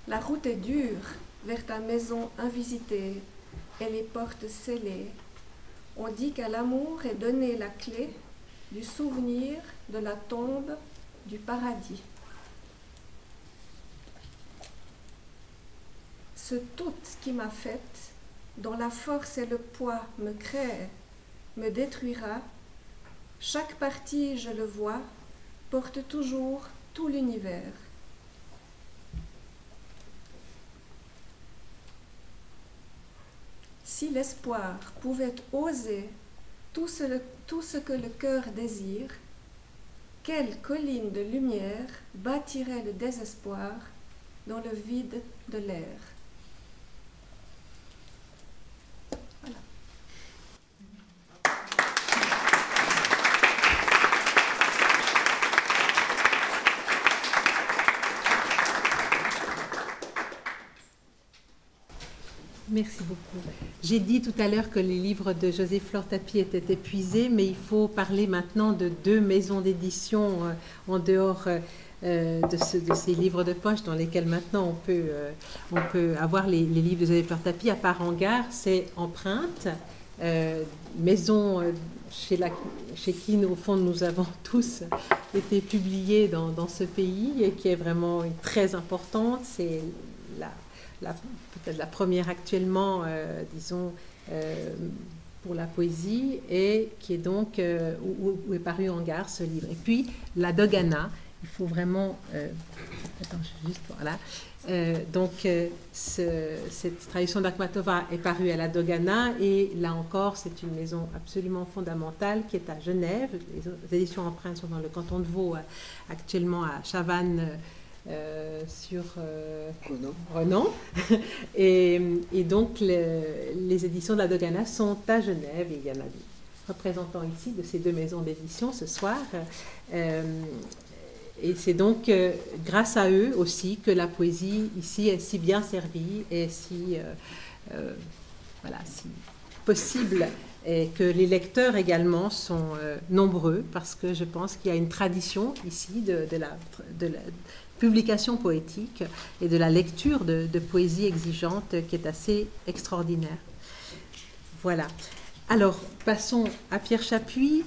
La route est dure vers ta maison invisitée et les portes scellées. On dit qu'à l'amour est donnée la clé du souvenir de la tombe du paradis. Ce tout qui m'a faite, dont la force et le poids me créent, me détruira. Chaque partie, je le vois, porte toujours tout l'univers. Si l'espoir pouvait oser tout ce que le cœur désire, quelle colline de lumière bâtirait le désespoir dans le vide de l'air? Voilà. Merci beaucoup. J'ai dit tout à l'heure que les livres de José-Flore Tapie étaient épuisés, mais il faut parler maintenant de 2 maisons d'édition en dehors de ces livres de poche dans lesquels maintenant on peut avoir les livres de José-Flore Tapie. À part Hangar, c'est Empreinte, maison chez qui, au fond, nous avons tous été publiés dans ce pays et qui est vraiment très importante. C'est peut-être la première actuellement, disons, pour la poésie, et qui est donc, où est paru Hangar, ce livre. Et puis, La Dogana, il faut vraiment... attends, juste, voilà. Cette traduction d'Akhmatova est parue à La Dogana, et là encore, c'est une maison absolument fondamentale qui est à Genève. Les éditions Empreintes sont dans le canton de Vaud, actuellement à Chavannes, sur Renan. Et donc les éditions de La Dogana sont à Genève, et il y en a des représentants ici de ces 2 maisons d'édition ce soir, et c'est donc grâce à eux aussi que la poésie ici est si bien servie et si possible, et que les lecteurs également sont nombreux, parce que je pense qu'il y a une tradition ici de la publication poétique et de la lecture de poésie exigeante qui est assez extraordinaire. Voilà. Alors, passons à Pierre Chappuis,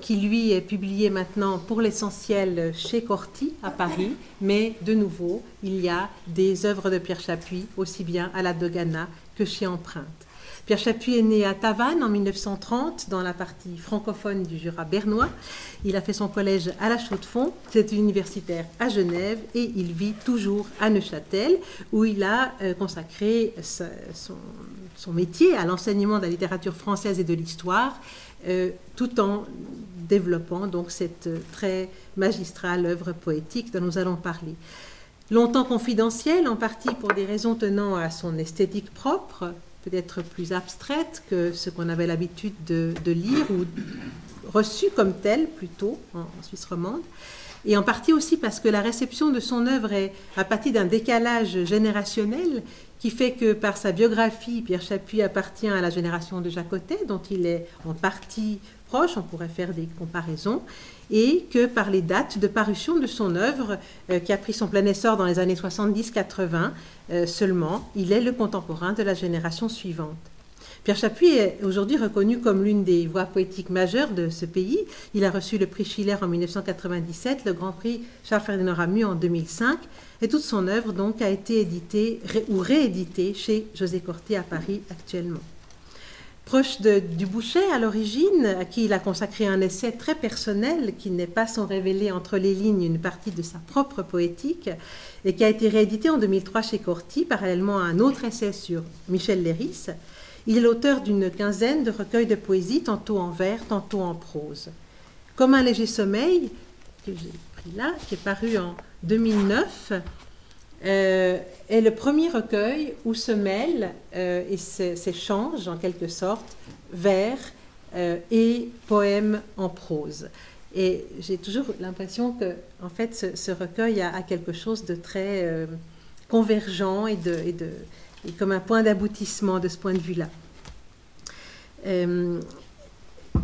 qui lui est publié maintenant pour l'essentiel chez Corti à Paris, mais de nouveau, il y a des œuvres de Pierre Chappuis aussi bien à La Dogana que chez Empreinte. Pierre Chappuis est né à Tavannes en 1930, dans la partie francophone du Jura bernois. Il a fait son collège à La Chaux-de-Fonds, c'est universitaire à Genève et il vit toujours à Neuchâtel, où il a consacré son métier à l'enseignement de la littérature française et de l'histoire, tout en développant donc cette très magistrale œuvre poétique dont nous allons parler. Longtemps confidentielle, en partie pour des raisons tenant à son esthétique propre, peut-être plus abstraite que ce qu'on avait l'habitude de lire ou reçue comme telle plutôt en Suisse romande, et en partie aussi parce que la réception de son œuvre est à partir d'un décalage générationnel qui fait que par sa biographie, Pierre Chappuis appartient à la génération de Jacotet, dont il est en partie proche, on pourrait faire des comparaisons, et que par les dates de parution de son œuvre, qui a pris son plein essor dans les années 70-80 seulement, il est le contemporain de la génération suivante. Pierre Chappuis est aujourd'hui reconnu comme l'une des voix poétiques majeures de ce pays. Il a reçu le prix Schiller en 1997, le Grand Prix Charles-Ferdinand Ramu en 2005, et toute son œuvre donc a été éditée ou rééditée chez José Corti à Paris actuellement. Proche du Bouchet à l'origine, à qui il a consacré un essai très personnel qui n'est pas sans révéler entre les lignes une partie de sa propre poétique et qui a été réédité en 2003 chez Corti, parallèlement à un autre essai sur Michel Léris. Il est l'auteur d'une quinzaine de recueils de poésie, tantôt en vers, tantôt en prose. Comme un léger sommeil, que j'ai pris là, qui est paru en 2009, est le premier recueil où se mêlent et s'échangent en quelque sorte vers et poèmes en prose. Et j'ai toujours l'impression que en fait, ce recueil a quelque chose de très convergent et comme un point d'aboutissement de ce point de vue-là.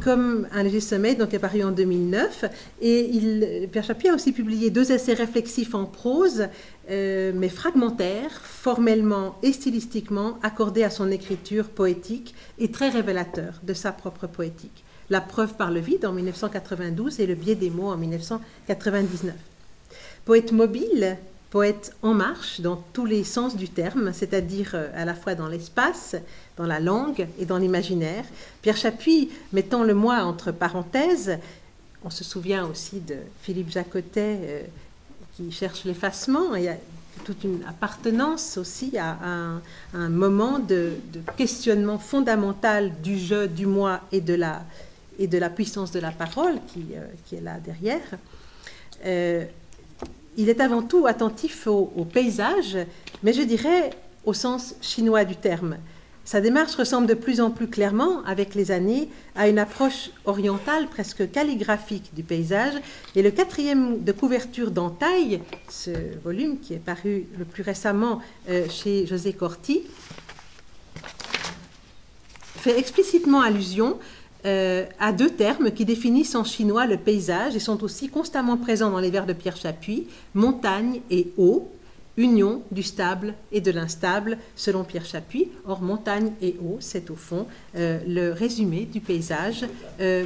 Comme un léger sommeil, donc est paru en 2009, et Pierre Chappuis a aussi publié 2 essais réflexifs en prose, mais fragmentaires, formellement et stylistiquement accordés à son écriture poétique et très révélateurs de sa propre poétique. La preuve par le vide en 1992 et le biais des mots en 1999. Poète mobile, poète en marche dans tous les sens du terme, c'est-à-dire à la fois dans l'espace, dans la langue et dans l'imaginaire. Pierre Chappuis, mettant le moi entre parenthèses, on se souvient aussi de Philippe Jacotet qui cherche l'effacement, et il y a toute une appartenance aussi à un moment de questionnement fondamental du je, du moi et de la puissance de la parole qui est là derrière. Il est avant tout attentif au paysage, mais je dirais au sens chinois du terme. Sa démarche ressemble de plus en plus clairement, avec les années, à une approche orientale, presque calligraphique du paysage. Et le 4e de couverture d'Entaille, ce volume qui est paru le plus récemment chez José Corti, fait explicitement allusion à 2 termes qui définissent en chinois le paysage et sont aussi constamment présents dans les vers de Pierre Chappuis, montagne et eau, union du stable et de l'instable, selon Pierre Chappuis. Or, montagne et eau, c'est au fond le résumé du paysage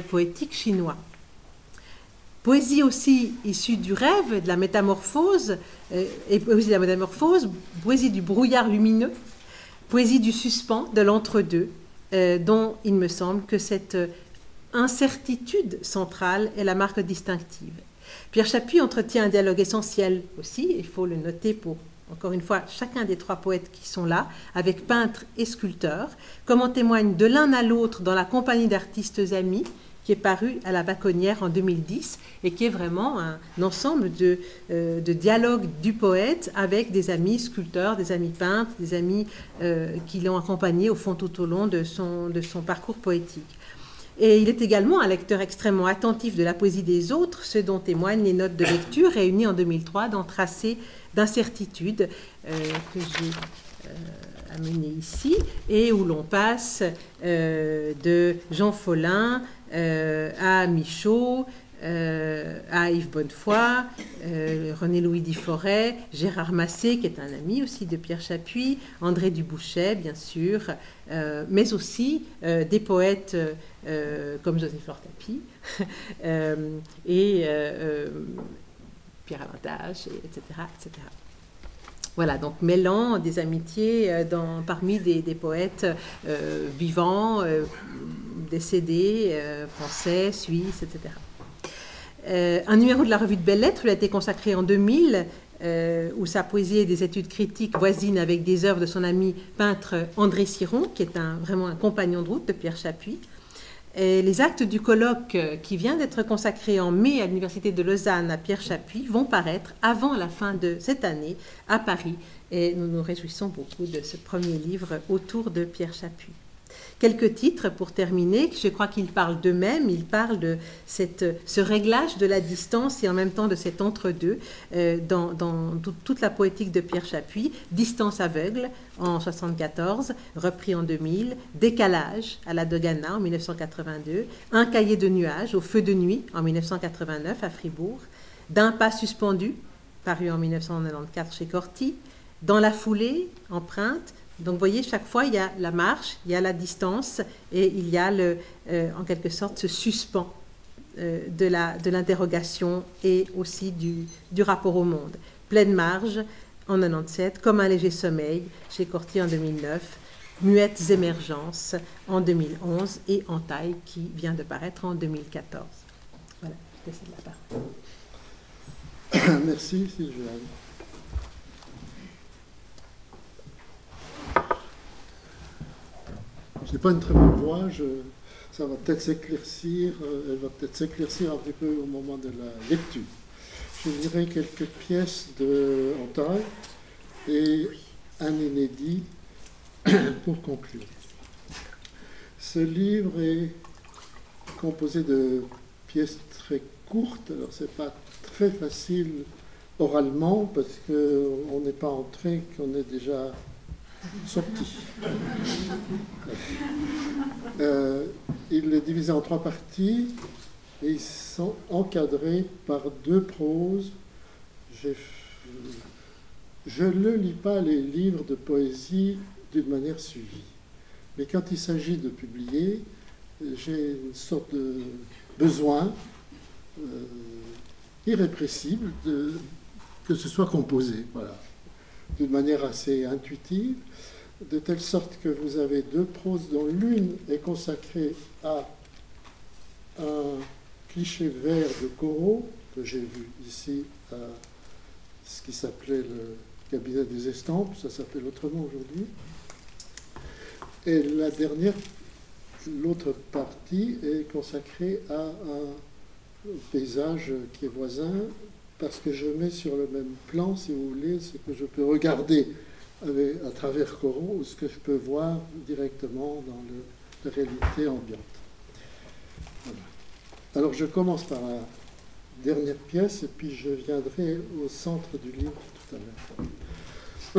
poétique chinois. Poésie aussi issue du rêve, de la métamorphose, et poésie de la métamorphose, poésie du brouillard lumineux, poésie du suspens, de l'entre-deux, dont il me semble que cette incertitude centrale est la marque distinctive. Pierre Chappuis entretient un dialogue essentiel aussi, il faut le noter pour, encore une fois, chacun des 3 poètes qui sont là, avec peintres et sculpteurs, comme en témoigne de l'un à l'autre dans la compagnie d'artistes amis, qui est paru à la Baconnière en 2010, et qui est vraiment un ensemble de dialogues du poète avec des amis sculpteurs, des amis peintres, des amis qui l'ont accompagné au fond tout au long de son parcours poétique. Et il est également un lecteur extrêmement attentif de la poésie des autres, ce dont témoignent les notes de lecture réunies en 2003 dans Tracé d'incertitude que j'ai amené ici, et où l'on passe de Jean Follin à Michaud, à Yves Bonnefoy, René-Louis Diforêt, Gérard Massé, qui est un ami aussi de Pierre Chappuis, André Dubouchet, bien sûr, mais aussi des poètes comme Joseph Lortapy et Pierre Avantage, etc., etc. Voilà, donc mêlant des amitiés parmi des poètes vivants, décédés, français, suisses, etc. Un numéro de la revue de Belles Lettres lui a été consacré en 2000, où sa poésie et des études critiques voisinent avec des œuvres de son ami peintre André Ciron, qui est vraiment un compagnon de route de Pierre Chappuis. Et les actes du colloque qui vient d'être consacré en mai à l'Université de Lausanne à Pierre Chappuis vont paraître avant la fin de cette année à Paris. Et nous nous réjouissons beaucoup de ce premier livre autour de Pierre Chappuis. Quelques titres pour terminer, je crois qu'ils parlent d'eux-mêmes, ils parlent de ce réglage de la distance et en même temps de cet entre-deux dans toute la poétique de Pierre Chappuis. Distance aveugle en 1974, repris en 2000, Décalage à la Dogana en 1982, Un cahier de nuages au feu de nuit en 1989 à Fribourg, D'un pas suspendu, paru en 1994 chez Corti, Dans la foulée, Empreinte. Donc, vous voyez, chaque fois, il y a la marche, il y a la distance et il y a, en quelque sorte, ce suspens de l'interrogation et aussi du rapport au monde. Pleine marge en 97, Comme un léger sommeil chez Corti en 2009, Muettes émergences en 2011 et Entaille qui vient de paraître en 2014. Voilà, je laisse la parole. Merci, Sylviane. Je n'ai pas une très bonne voix, ça va peut-être s'éclaircir, elle va peut-être s'éclaircir un petit peu au moment de la lecture. Je lirai quelques pièces de Entaille et un inédit pour conclure. Ce livre est composé de pièces très courtes, alors c'est pas très facile oralement parce qu'on n'est pas entré, qu'on est déjà sorti. Il est divisé en 3 parties et ils sont encadrés par 2 proses. Je ne lis pas les livres de poésie d'une manière suivie. Mais quand il s'agit de publier, j'ai une sorte de besoin irrépressible que ce soit composé, voilà, d'une manière assez intuitive, de telle sorte que vous avez 2 proses dont l'une est consacrée à un cliché vert de Corot, que j'ai vu ici à ce qui s'appelait le cabinet des estampes, ça s'appelle autrement aujourd'hui. Et la dernière, l'autre partie, est consacrée à un paysage qui est voisin, parce que je mets sur le même plan, si vous voulez, ce que je peux regarder à travers Corot ou ce que je peux voir directement dans la réalité ambiante. Voilà. Alors je commence par la dernière pièce et puis je viendrai au centre du livre tout à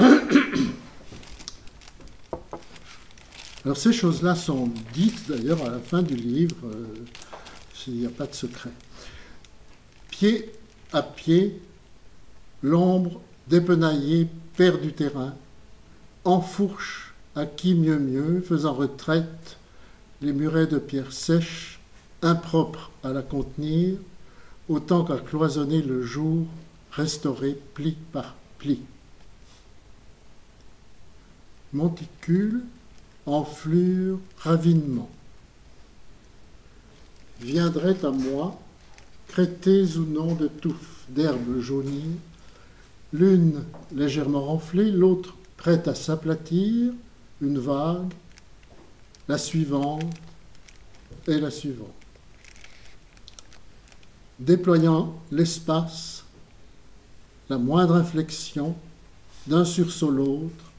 l'heure. Alors ces choses-là sont dites d'ailleurs à la fin du livre, il n'y a pas de secret. Pied à pied, l'ombre dépenaillée perd du terrain, enfourche à qui mieux, faisant retraite, les murets de pierre sèche, impropres à la contenir, autant qu'à cloisonner le jour, restauré pli par pli. Monticule, enflure, ravinement. Viendraient à moi, crêtées ou non de touffes d'herbes jaunies, l'une légèrement renflée, l'autre prête à s'aplatir, une vague, la suivante et la suivante. Déployant l'espace, la moindre inflexion, d'un sursaut l'autre,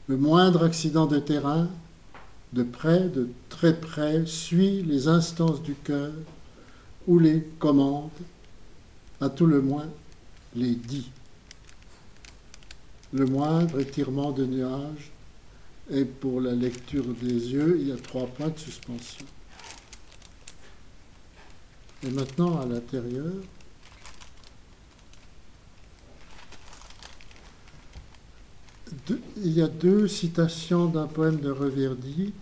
le moindre accident de terrain, de près, de très près, suit les instances du cœur ou les commande, à tout le moins les dit. Le moindre étirement de nuages, et pour la lecture des yeux, il y a 3 points de suspension. Et maintenant, à l'intérieur, il y a 2 citations d'un poème de Reverdy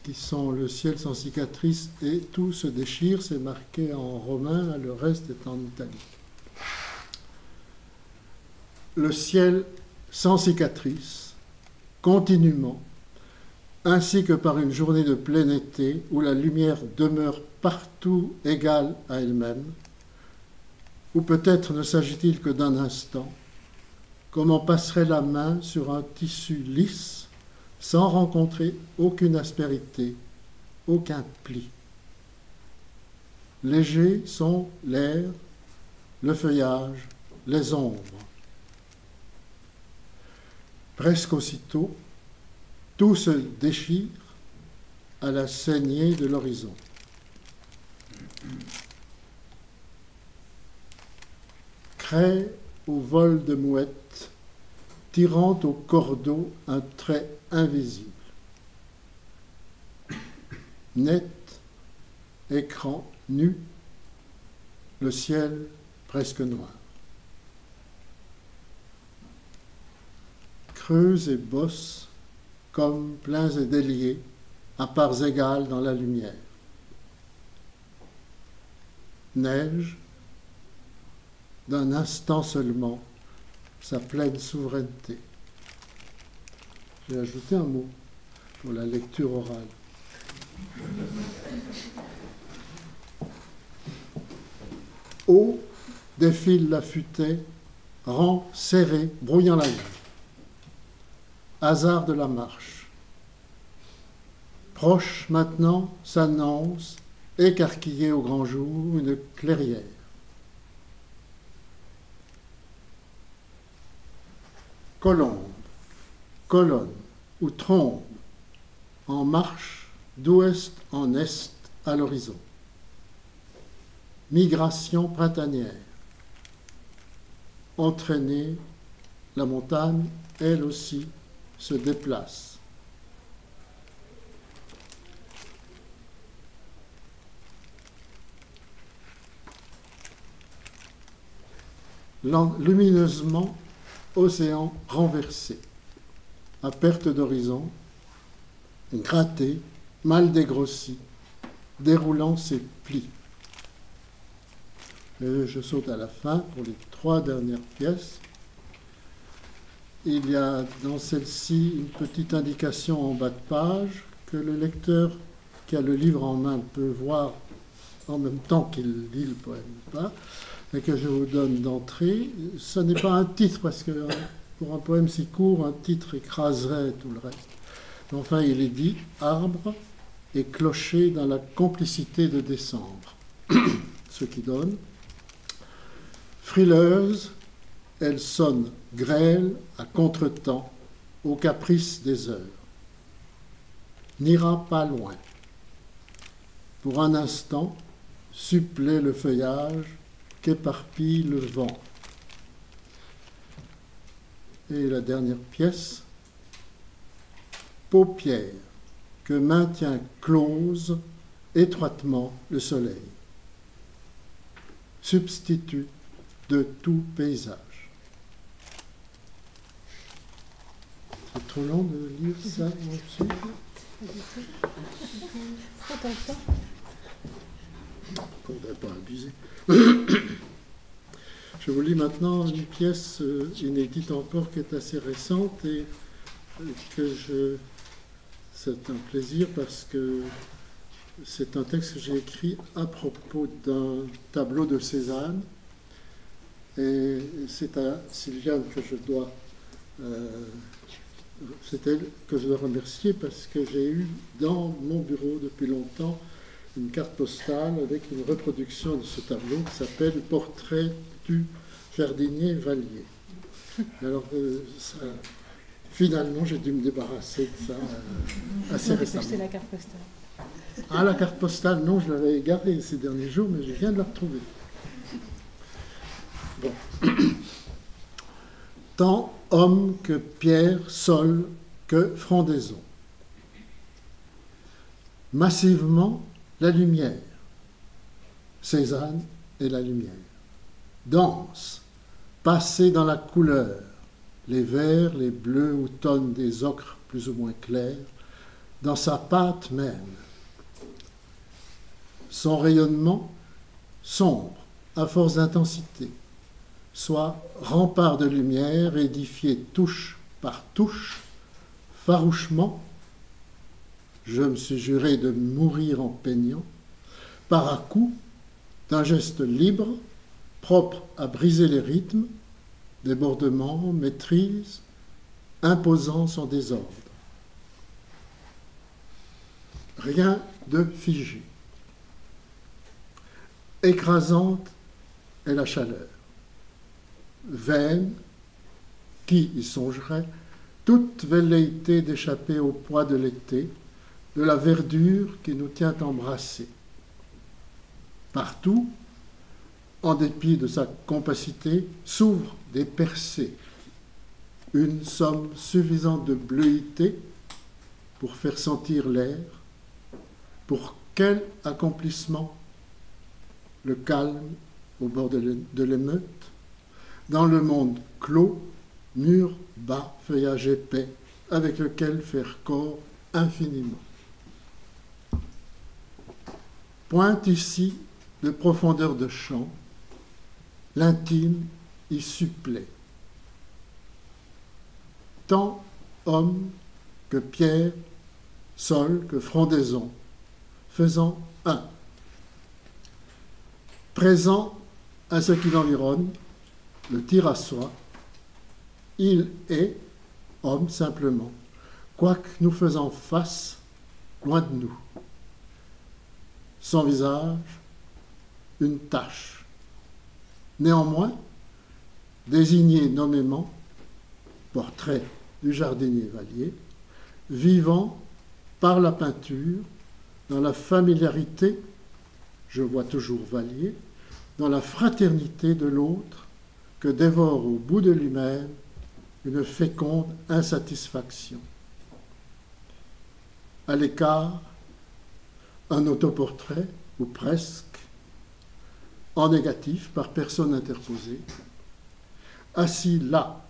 qui sont « Le ciel sans cicatrice » et « Tout se déchire », c'est marqué en romain, le reste est en italique. le ciel sans cicatrice, continuellement, ainsi que par une journée de plein été où la lumière demeure partout égale à elle-même, ou peut-être ne s'agit-il que d'un instant, comme on passerait la main sur un tissu lisse sans rencontrer aucune aspérité, aucun pli. Légers sont l'air, le feuillage, les ombres. Presque aussitôt, tout se déchire à la saignée de l'horizon. Craie au vol de mouette, tirant au cordeau un trait invisible. Net, écran nu, le ciel presque noir. Creux et bosses, comme pleins et déliés, à parts égales dans la lumière. Neige, d'un instant seulement, sa pleine souveraineté. J'ai ajouté un mot pour la lecture orale. Haut défile la futaie, rang serré, brouillant la ligne. Hasard de la marche. Proche maintenant s'annonce, écarquillée au grand jour, une clairière. Colombe, colonne ou trombe, en marche d'ouest en est à l'horizon. Migration printanière. Entraînée, la montagne, elle aussi, se déplace. Lumineusement, océan renversé, à perte d'horizon, gratté, mal dégrossi, déroulant ses plis. Et je saute à la fin pour les 3 dernières pièces. Il y a dans celle-ci une petite indication en bas de page que le lecteur qui a le livre en main peut voir en même temps qu'il lit le poème, pas, et que je vous donne d'entrée. Ce n'est pas un titre, parce que pour un poème si court, un titre écraserait tout le reste. Mais enfin, il est dit « Arbre et clocher dans la complicité de décembre », ce qui donne « Frileuse, elle sonne grêle à contretemps au caprice des heures. N'ira pas loin. Pour un instant, supplée le feuillage qu'éparpille le vent. » Et la dernière pièce, paupières que maintient close étroitement le soleil, substitut de tout paysage. C'est trop long de lire ça aussi. Il ne faudrait pas abuser. Je vous lis maintenant une pièce inédite encore qui est assez récente et c'est un plaisir parce que c'est un texte que j'ai écrit à propos d'un tableau de Cézanne et c'est à Sylviane que je dois c'est elle que je dois remercier parce que j'ai eu dans mon bureau depuis longtemps une carte postale avec une reproduction de ce tableau qui s'appelle « Portrait du jardinier Vallier ». Alors, finalement, j'ai dû me débarrasser de ça assez récemment. C'est la carte postale. Ah, la carte postale, non, je l'avais gardée ces derniers jours, mais je viens de la retrouver. Bon. Tant homme que pierre, sol, que frondaison. Massivement, la lumière. Cézanne et la lumière. Dense, passée dans la couleur, les verts, les bleus ou tonnes des ocres plus ou moins clairs, dans sa pâte même. Son rayonnement, sombre, à force d'intensité, soit rempart de lumière édifié touche par touche, farouchement, je me suis juré de mourir en peignant, par à-coups d'un geste libre, propre à briser les rythmes, débordement, maîtrise, imposant son désordre. Rien de figé. Écrasante est la chaleur. Vaine, qui y songerait, toute velléité d'échapper au poids de l'été, de la verdure qui nous tient embrassés. Partout, en dépit de sa compacité, s'ouvrent des percées, une somme suffisante de bleuité pour faire sentir l'air. Pour quel accomplissement? Le calme au bord de l'émeute, dans le monde clos, mur bas, feuillage épais, avec lequel faire corps infiniment. Pointe ici de profondeur de champ, l'intime y supplée. Tant homme que pierre, sol que frondaison, faisant un. Présent à ce qui l'environne, le tire à soi, il est homme simplement, quoique nous faisons face loin de nous. Son visage, une tache. Néanmoins, désigné nommément, portrait du jardinier Vallier, vivant par la peinture, dans la familiarité, je vois toujours Vallier, dans la fraternité de l'autre, que dévore au bout de lui-même une féconde insatisfaction. À l'écart, un autoportrait, ou presque, en négatif, par personne interposée. Assis là,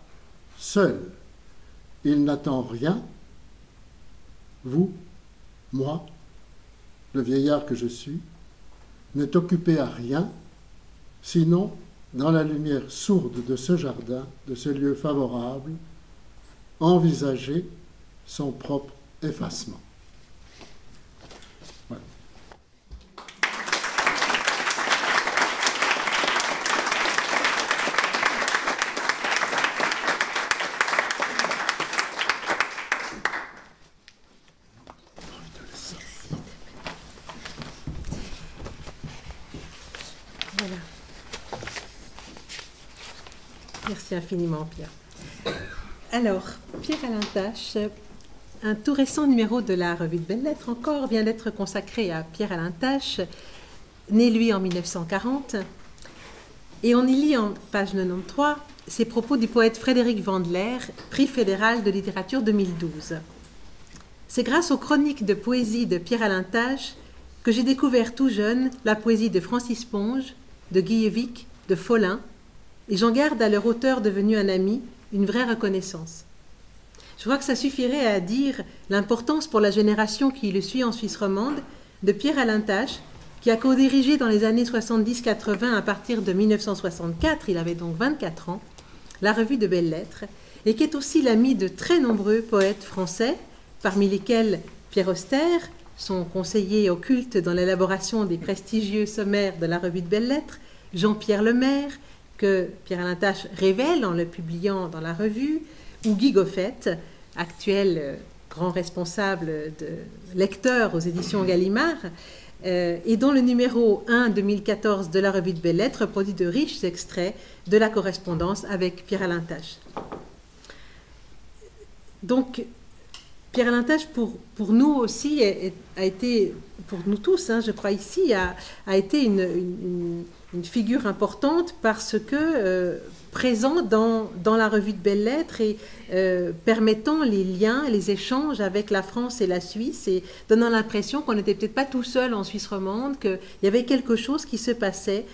seul, il n'attend rien, vous, moi, le vieillard que je suis, n'est occupé à rien, sinon dans la lumière sourde de ce jardin, de ce lieu favorable, envisager son propre effacement. Voilà. Voilà. Merci infiniment, Pierre. Alors, Pierre-Alain Tache, un tout récent numéro de la Revue de Belles Lettres encore vient d'être consacré à Pierre-Alain Tache, né lui en 1940. Et on y lit en page 93 ces propos du poète Frédéric Vandeleur, prix fédéral de littérature 2012. C'est grâce aux chroniques de poésie de Pierre-Alain Tache que j'ai découvert tout jeune la poésie de Francis Ponge, de Guillevic, de Follin, et j'en garde à leur auteur devenu un ami une vraie reconnaissance. Je crois que ça suffirait à dire l'importance pour la génération qui le suit en Suisse romande de Pierre-Alain Tache, qui a co-dirigé dans les années 70-80 à partir de 1964, il avait donc 24 ans, la Revue de Belles Lettres, et qui est aussi l'ami de très nombreux poètes français, parmi lesquels Pierre Auster, son conseiller occulte dans l'élaboration des prestigieux sommaires de la Revue de Belles Lettres, Jean-Pierre Lemaire, que Pierre-Alain Tache révèle en le publiant dans la revue, ou Guy Goffet, actuel grand responsable de lecteur aux éditions Gallimard, et dont le numéro 1 2014 de la Revue de Belles Lettres produit de riches extraits de la correspondance avec Pierre-Alain Tache. Donc, Pierre-Alain Tache, pour nous aussi, a été, pour nous tous, je crois ici, a été une figure importante parce que présent dans la Revue de Belles Lettres et permettant les liens, les échanges avec la France et la Suisse et donnant l'impression qu'on n'était peut-être pas tout seul en Suisse romande, qu'il y avait quelque chose qui se passait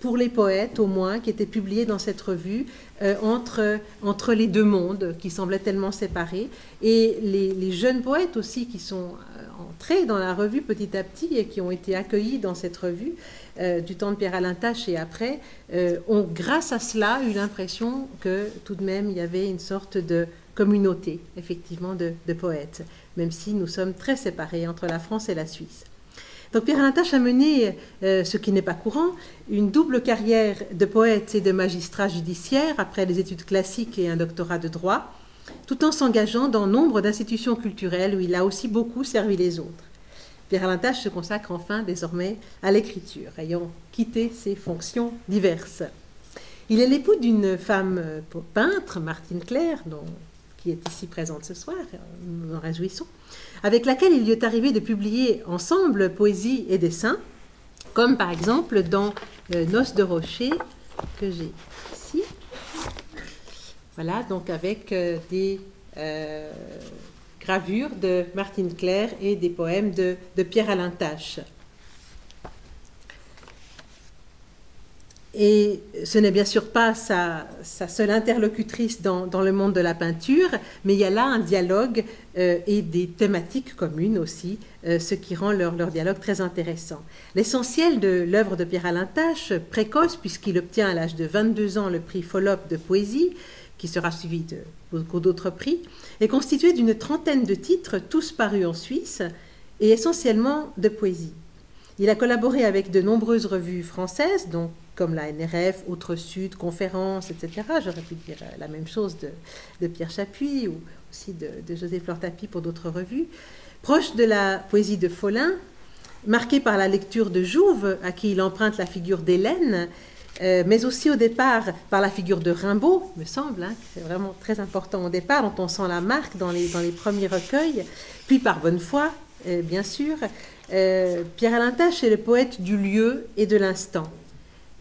pour les poètes au moins, qui était publié dans cette revue, entre les deux mondes qui semblaient tellement séparés, et les jeunes poètes aussi qui sont entré dans la revue petit à petit et qui ont été accueillis dans cette revue du temps de Pierre-Alain Tache et après, ont grâce à cela eu l'impression que tout de même il y avait une sorte de communauté, effectivement, de poètes, même si nous sommes très séparés entre la France et la Suisse. Donc Pierre-Alain Tache a mené, ce qui n'est pas courant, une double carrière de poète et de magistrat judiciaire après des études classiques et un doctorat de droit, tout en s'engageant dans nombre d'institutions culturelles où il a aussi beaucoup servi les autres. Pierre-Alain Tache se consacre enfin désormais à l'écriture, ayant quitté ses fonctions diverses. Il est l'époux d'une femme peintre, Martine Claire, qui est ici présente ce soir, nous nous en réjouissons, avec laquelle il lui est arrivé de publier ensemble poésie et dessin, comme par exemple dans Noces de Rocher, que j'ai ici. Voilà, donc avec des gravures de Martine Claire et des poèmes de Pierre-Alain Tache. Et ce n'est bien sûr pas sa seule interlocutrice dans le monde de la peinture, mais il y a là un dialogue et des thématiques communes aussi, ce qui rend leur dialogue très intéressant. L'essentiel de l'œuvre de Pierre-Alain Tache, précoce puisqu'il obtient à l'âge de 22 ans le prix Follop de poésie, qui sera suivi de beaucoup d'autres prix, est constitué d'une trentaine de titres, tous parus en Suisse, et essentiellement de poésie. Il a collaboré avec de nombreuses revues françaises, donc comme la NRF, Autre Sud, Conférences, etc. J'aurais pu dire la même chose de Pierre Chapuis ou aussi de José Fleur Tapie pour d'autres revues. Proche de la poésie de Follin, marqué par la lecture de Jouve, à qui il emprunte la figure d'Hélène, mais aussi au départ par la figure de Rimbaud, me semble, que c'est vraiment très important au départ, dont on sent la marque dans les premiers recueils, puis par Bonnefoy, bien sûr. Pierre-Alain Tache est le poète du lieu et de l'instant.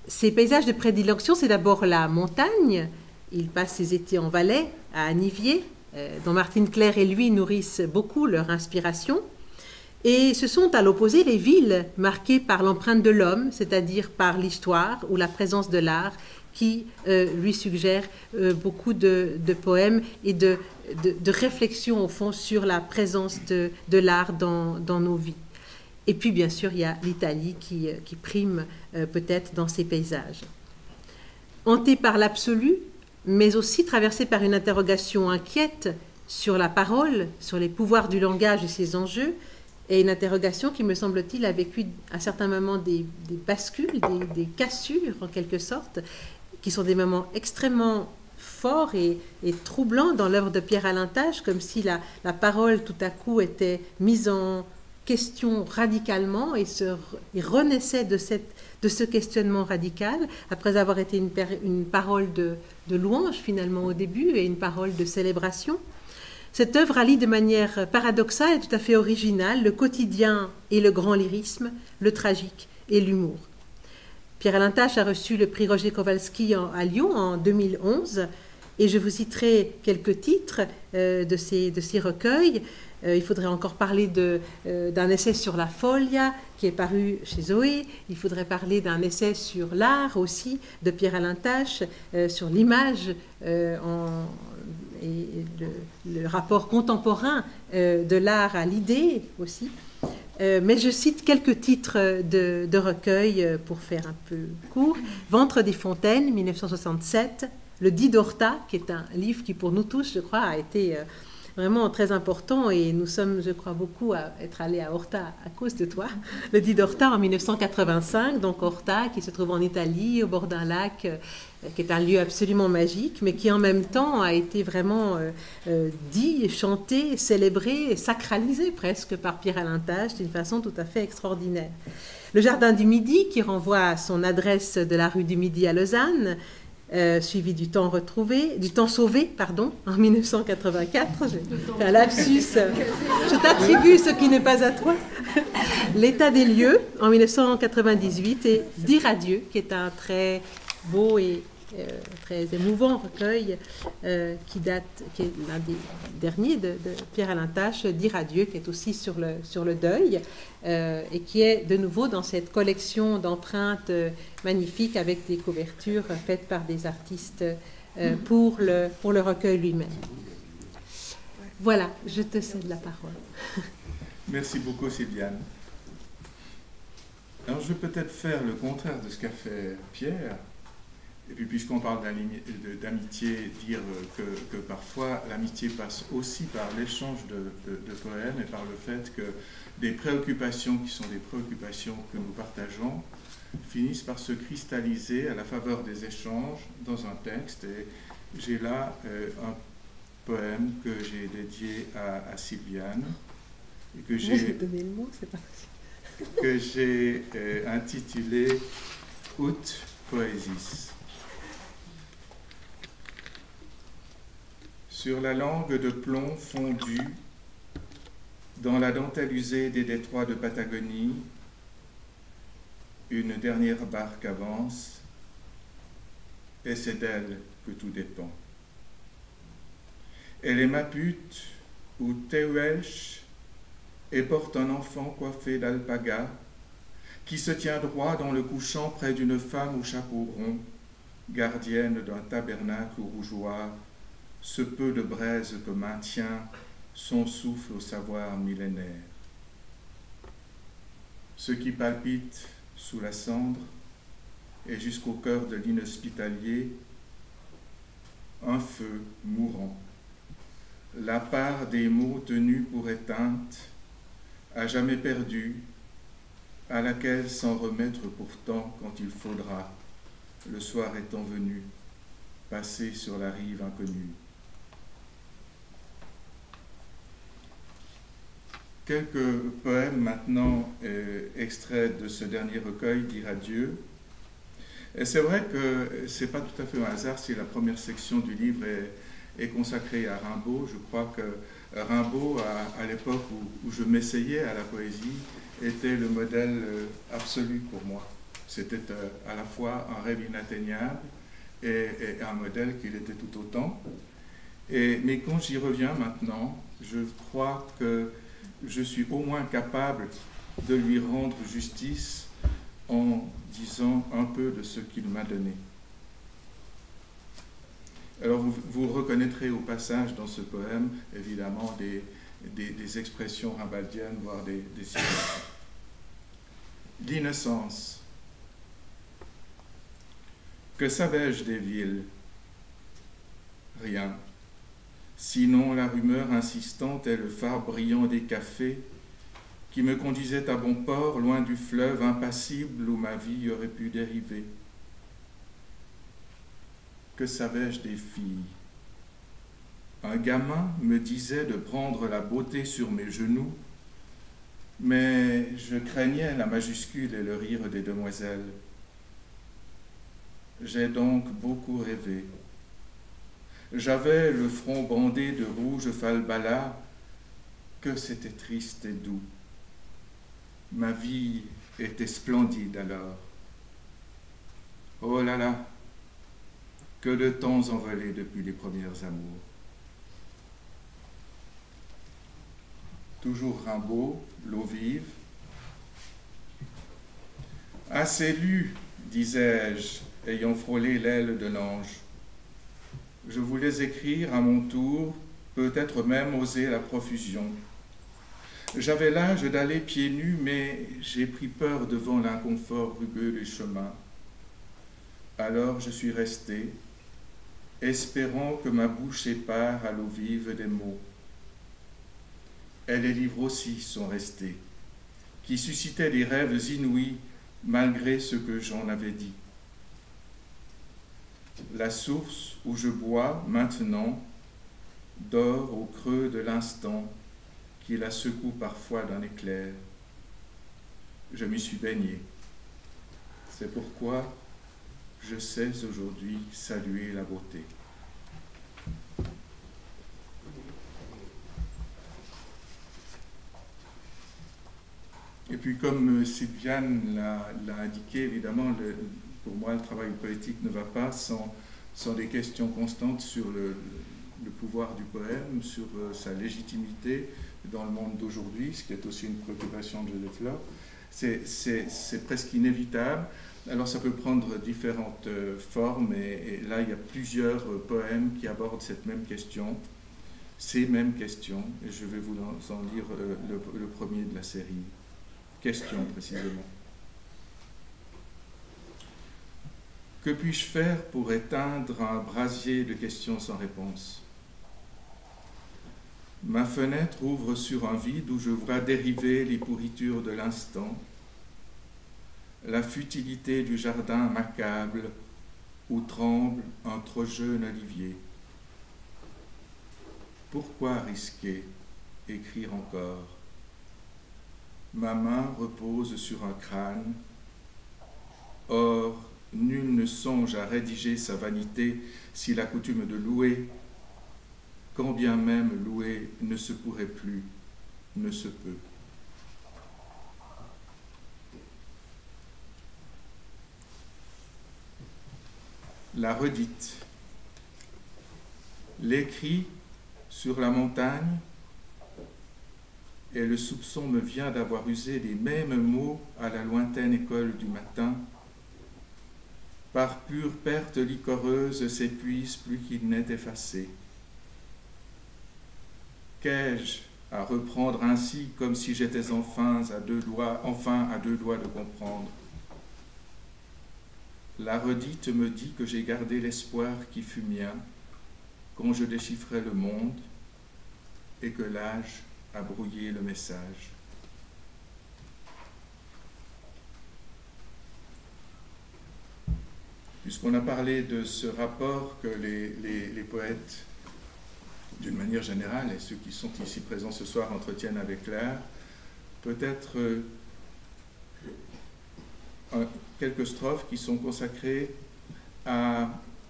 Ses paysages de prédilection, c'est d'abord la montagne. Il passe ses étés en Valais, à Aniviers, dont Martine Claire et lui nourrissent beaucoup leur inspiration. Et ce sont à l'opposé les villes marquées par l'empreinte de l'homme, c'est-à-dire par l'histoire ou la présence de l'art, qui lui suggère beaucoup de poèmes et de réflexions au fond sur la présence de l'art dans nos vies. Et puis bien sûr il y a l'Italie qui prime peut-être dans ces paysages. Hanté par l'absolu, mais aussi traversé par une interrogation inquiète sur la parole, sur les pouvoirs du langage et ses enjeux, et une interrogation qui, me semble-t-il, a vécu à certains moments des bascules, des cassures en quelque sorte, qui sont des moments extrêmement forts et troublants dans l'œuvre de Pierre-Alain Tache, comme si la parole tout à coup était mise en question radicalement et renaissait de ce questionnement radical, après avoir été une parole de louange finalement au début et une parole de célébration. Cette œuvre allie de manière paradoxale et tout à fait originale le quotidien et le grand lyrisme, le tragique et l'humour. Pierre-Alain Tache a reçu le prix Roger Kowalski à Lyon en 2011 et je vous citerai quelques titres de ces recueils. Il faudrait encore parler d'un essai sur la Foglia qui est paru chez Zoé. Il faudrait parler d'un essai sur l'art aussi de Pierre-Alain Tache, sur l'image et le rapport contemporain de l'art à l'idée aussi. Mais je cite quelques titres de recueils pour faire un peu court. Ventre des fontaines, 1967. Le Dit d'Horta, qui est un livre qui pour nous tous, je crois, a été vraiment très important et nous sommes, je crois, beaucoup à être allés à Horta à cause de toi. Le Dit d'Horta en 1985, donc Horta qui se trouve en Italie, au bord d'un lac, qui est un lieu absolument magique, mais qui en même temps a été vraiment dit, chanté, célébré, sacralisé presque par Pierre-Alain Tache d'une façon tout à fait extraordinaire. Le Jardin du Midi, qui renvoie à son adresse de la rue du Midi à Lausanne, suivi du temps sauvé, en 1984. J'ai un lapsus. Je t'attribue ce qui n'est pas à toi. L'état des lieux, en 1998, et Dire adieu, qui est un très beau et très émouvant recueil qui est l'un des derniers de Pierre-Alain Tache, Dire adieu, qui est aussi sur le deuil et qui est de nouveau dans cette collection d'empreintes magnifiques avec des couvertures faites par des artistes pour le recueil lui-même. Voilà, je te cède la parole. Merci beaucoup, Sylviane. Alors, je vais peut-être faire le contraire de ce qu'a fait Pierre. Et puis, puisqu'on parle d'amitié, dire que parfois l'amitié passe aussi par l'échange de poèmes et par le fait que des préoccupations qui sont des préoccupations que nous partageons finissent par se cristalliser à la faveur des échanges dans un texte. Et j'ai là un poème que j'ai dédié à Sylviane et que j'ai intitulé Ut Poesis. Sur la langue de plomb fondue, dans la dentelle usée des détroits de Patagonie, une dernière barque avance, et c'est d'elle que tout dépend. Elle est Maput ou Tehuelche et porte un enfant coiffé d'alpaga qui se tient droit dans le couchant près d'une femme au chapeau rond, gardienne d'un tabernacle rougeoir, ce peu de braise que maintient son souffle au savoir millénaire. Ce qui palpite sous la cendre et jusqu'au cœur de l'inhospitalier, un feu mourant, la part des mots tenus pour éteinte, à jamais perdue, à laquelle s'en remettre pourtant quand il faudra, le soir étant venu, passer sur la rive inconnue. Quelques poèmes maintenant extraits de ce dernier recueil, Dire adieu. Et c'est vrai que ce n'est pas tout à fait un hasard si la première section du livre est consacrée à Rimbaud. Je crois que Rimbaud, à l'époque où je m'essayais à la poésie, était le modèle absolu pour moi. C'était à la fois un rêve inatteignable et un modèle qu'il était tout autant. Mais quand j'y reviens maintenant, je crois que je suis au moins capable de lui rendre justice en disant un peu de ce qu'il m'a donné. Alors vous reconnaîtrez au passage dans ce poème, évidemment, des expressions rimbaldiennes, voire des citations. L'innocence. Que savais-je des villes? Rien. Sinon la rumeur insistante et le phare brillant des cafés qui me conduisait à bon port, loin du fleuve impassible où ma vie aurait pu dériver. Que savais-je des filles? Un gamin me disait de prendre la beauté sur mes genoux, mais je craignais la majuscule et le rire des demoiselles. J'ai donc beaucoup rêvé. J'avais le front bandé de rouge falbala, que c'était triste et doux. Ma vie était splendide alors. Oh là là, que de temps envolés depuis les premières amours. Toujours Rimbaud, L'eau vive. Assez lu, disais-je, ayant frôlé l'aile de l'ange. Je voulais écrire à mon tour, peut-être même oser la profusion. J'avais l'âge d'aller pieds nus, mais j'ai pris peur devant l'inconfort rugueux des chemins. Alors je suis resté, espérant que ma bouche ait part à l'eau vive des mots. Et les livres aussi sont restés, qui suscitaient des rêves inouïs malgré ce que j'en avais dit. La source où je bois maintenant dort au creux de l'instant qui la secoue parfois d'un éclair. Je m'y suis baigné. C'est pourquoi je sais aujourd'hui saluer la beauté. Et puis comme Sylviane l'a indiqué, évidemment, pour moi, le travail poétique ne va pas sans des questions constantes sur le pouvoir du poème, sur sa légitimité dans le monde d'aujourd'hui, ce qui est aussi une préoccupation de Joseph Lorp. C'est presque inévitable. Alors ça peut prendre différentes formes, et là il y a plusieurs poèmes qui abordent cette même question. ces mêmes questions, et je vais vous en lire le premier de la série. Questions précisément. Que puis-je faire pour éteindre un brasier de questions sans réponse? Ma fenêtre ouvre sur un vide où je vois dériver les pourritures de l'instant, la futilité du jardin m'accable où tremble un trop jeune olivier. Pourquoi risquer, écrire encore? Ma main repose sur un crâne. Or, nul ne songe à rédiger sa vanité s'il a coutume de louer, quand bien même louer ne se pourrait plus, ne se peut. La redite. L'écrit sur la montagne, et le soupçon me vient d'avoir usé les mêmes mots à la lointaine école du matin. Par pure perte licoreuse s'épuise plus qu'il n'est effacé. Qu'ai-je à reprendre ainsi comme si j'étais enfin à deux doigts de comprendre? La redite me dit que j'ai gardé l'espoir qui fut mien quand je déchiffrais le monde et que l'âge a brouillé le message. Puisqu'on a parlé de ce rapport que les poètes, d'une manière générale, et ceux qui sont ici présents ce soir entretiennent avec l'art, peut-être quelques strophes qui sont consacrées à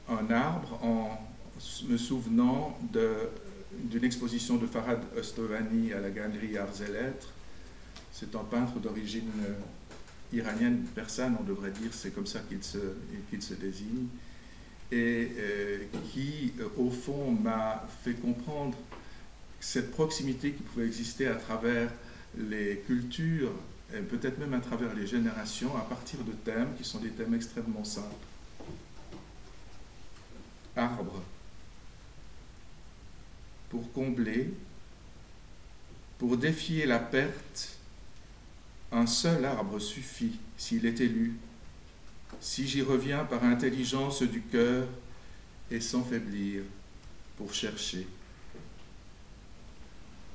un arbre en me souvenant d'une exposition de Farhad Ostovani à la galerie Arts et Lettres. C'est un peintre d'origine iranienne, persane, on devrait dire, c'est comme ça qu'il se désigne, et qui, au fond, m'a fait comprendre cette proximité qui pouvait exister à travers les cultures, et peut-être même à travers les générations, à partir de thèmes qui sont des thèmes extrêmement simples. Arbre. Pour combler, pour défier la perte, un seul arbre suffit s'il est élu, si j'y reviens par intelligence du cœur et sans faiblir pour chercher.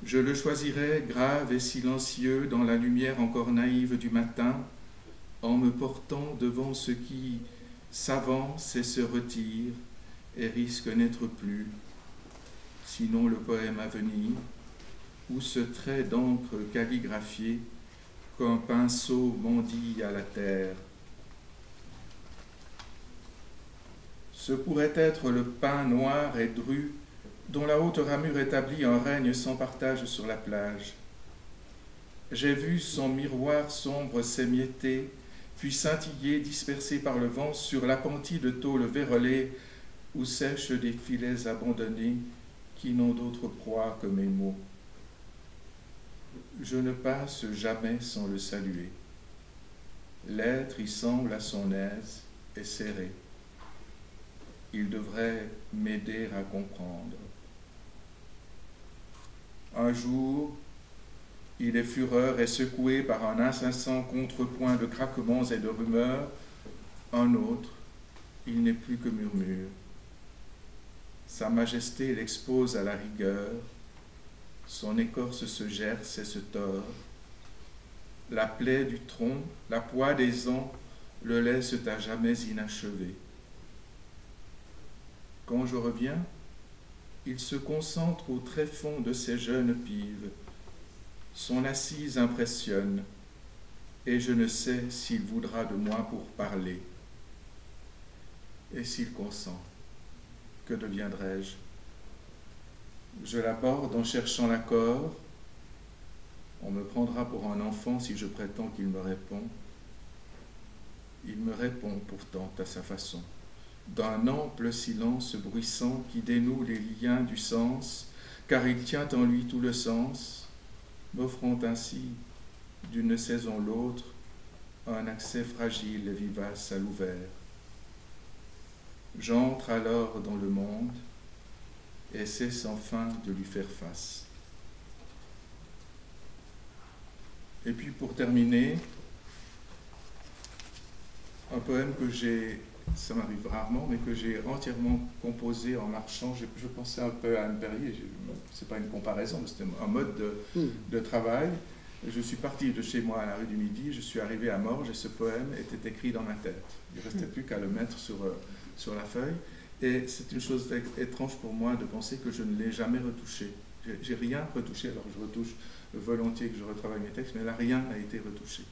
Je le choisirai grave et silencieux dans la lumière encore naïve du matin, en me portant devant ce qui s'avance et se retire et risque n'être plus, sinon le poème à venir, ou ce trait d'encre calligraphié qu'un pinceau mendille à la terre. Ce pourrait être le pin noir et dru dont la haute ramure établit un règne sans partage sur la plage. J'ai vu son miroir sombre s'émietter, puis scintiller, dispersé par le vent, sur l'appentis de tôle vérolée où sèchent des filets abandonnés qui n'ont d'autre proie que mes mots. Je ne passe jamais sans le saluer. L'être y semble à son aise et serré. Il devrait m'aider à comprendre. Un jour, il est fureur et secoué par un incessant contrepoint de craquements et de rumeurs. Un autre, il n'est plus que murmure. Sa majesté l'expose à la rigueur, son écorce se gerce et se tord. La plaie du tronc, la poix des ans le laissent à jamais inachevé. Quand je reviens, il se concentre au tréfonds de ses jeunes pives. Son assise impressionne, et je ne sais s'il voudra de moi pour parler. Et s'il consent, que deviendrai-je? Je l'aborde en cherchant l'accord. On me prendra pour un enfant si je prétends qu'il me répond. Il me répond pourtant à sa façon, d'un ample silence bruissant qui dénoue les liens du sens, car il tient en lui tout le sens, m'offrant ainsi, d'une saison l'autre, un accès fragile et vivace à l'ouvert. J'entre alors dans le monde, et cesse enfin de lui faire face. Et puis pour terminer, un poème que j'ai, ça m'arrive rarement, mais que j'ai entièrement composé en marchant. Je pensais un peu à Anne Perrier, c'est pas une comparaison, mais c'était un mode de travail. Je suis parti de chez moi à la rue du Midi, je suis arrivé à Morges et ce poème était écrit dans ma tête. Il ne restait plus qu'à le mettre sur la feuille. Et c'est une chose étrange pour moi de penser que je ne l'ai jamais retouché. J'ai rien retouché, alors je retouche volontiers que je retravaille mes textes, mais là rien n'a été retouché.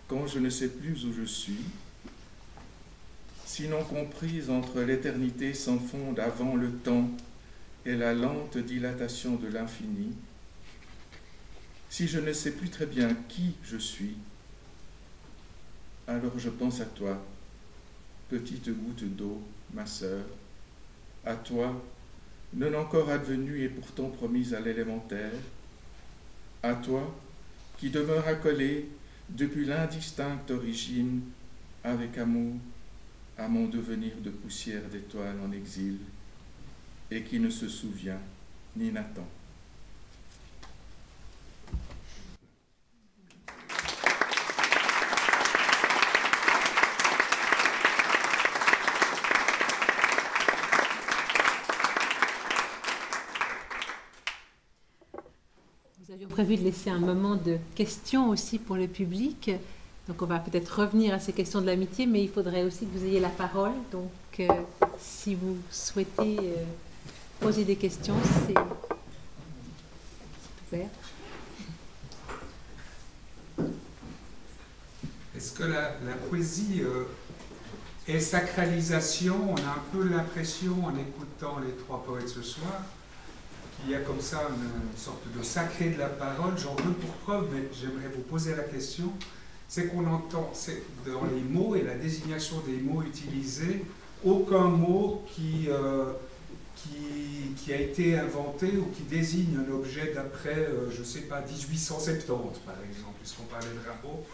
Quand je ne sais plus où je suis, sinon comprise entre l'éternité sans fond d'avant le temps et la lente dilatation de l'infini, si je ne sais plus très bien qui je suis, alors je pense à toi, petite goutte d'eau, ma sœur, à toi, non encore advenue et pourtant promise à l'élémentaire, à toi, qui demeure accolée depuis l'indistincte origine, avec amour, à mon devenir de poussière d'étoiles en exil, et qui ne se souvient ni n'attend. Nous avions prévu de laisser un moment de questions aussi pour le public. Donc on va peut-être revenir à ces questions de l'amitié, mais il faudrait aussi que vous ayez la parole. Donc si vous souhaitez poser des questions, c'est ouvert. Est-ce que la poésie est sacralisation? On a un peu l'impression, en écoutant les trois poètes ce soir, qu'il y a comme ça une sorte de sacré de la parole. J'en veux pour preuve, mais j'aimerais vous poser la question. C'est qu'on entend dans les mots et la désignation des mots utilisés, aucun mot qui a été inventé ou qui désigne un objet d'après, je ne sais pas, 1870 par exemple, puisqu'on parlait de Rimbaud.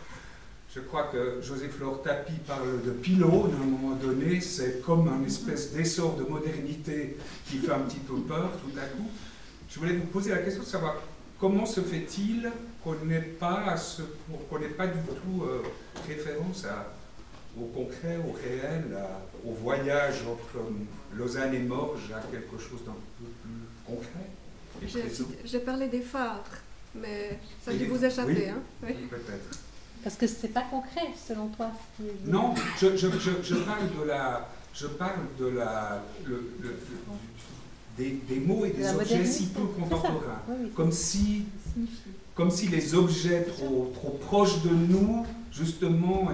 Je crois que Joseph-Laure Tapie parle de Pilot, à un moment donné, c'est comme un espèce d'essor de modernité qui fait un petit peu peur tout à coup. Je voulais vous poser la question de savoir comment se fait-il qu'on n'ait pas du tout référence au concret, au réel, au voyage entre Lausanne et Morges, à quelque chose d'un peu plus concret. J'ai parlé des phares, mais ça a dû vous échapper. Oui, hein? Oui. Peut-être. Parce que c'est pas concret, selon toi. Non, je parle des mots et des objets si peu contemporains. Oui. Comme si les objets trop proches de nous, justement,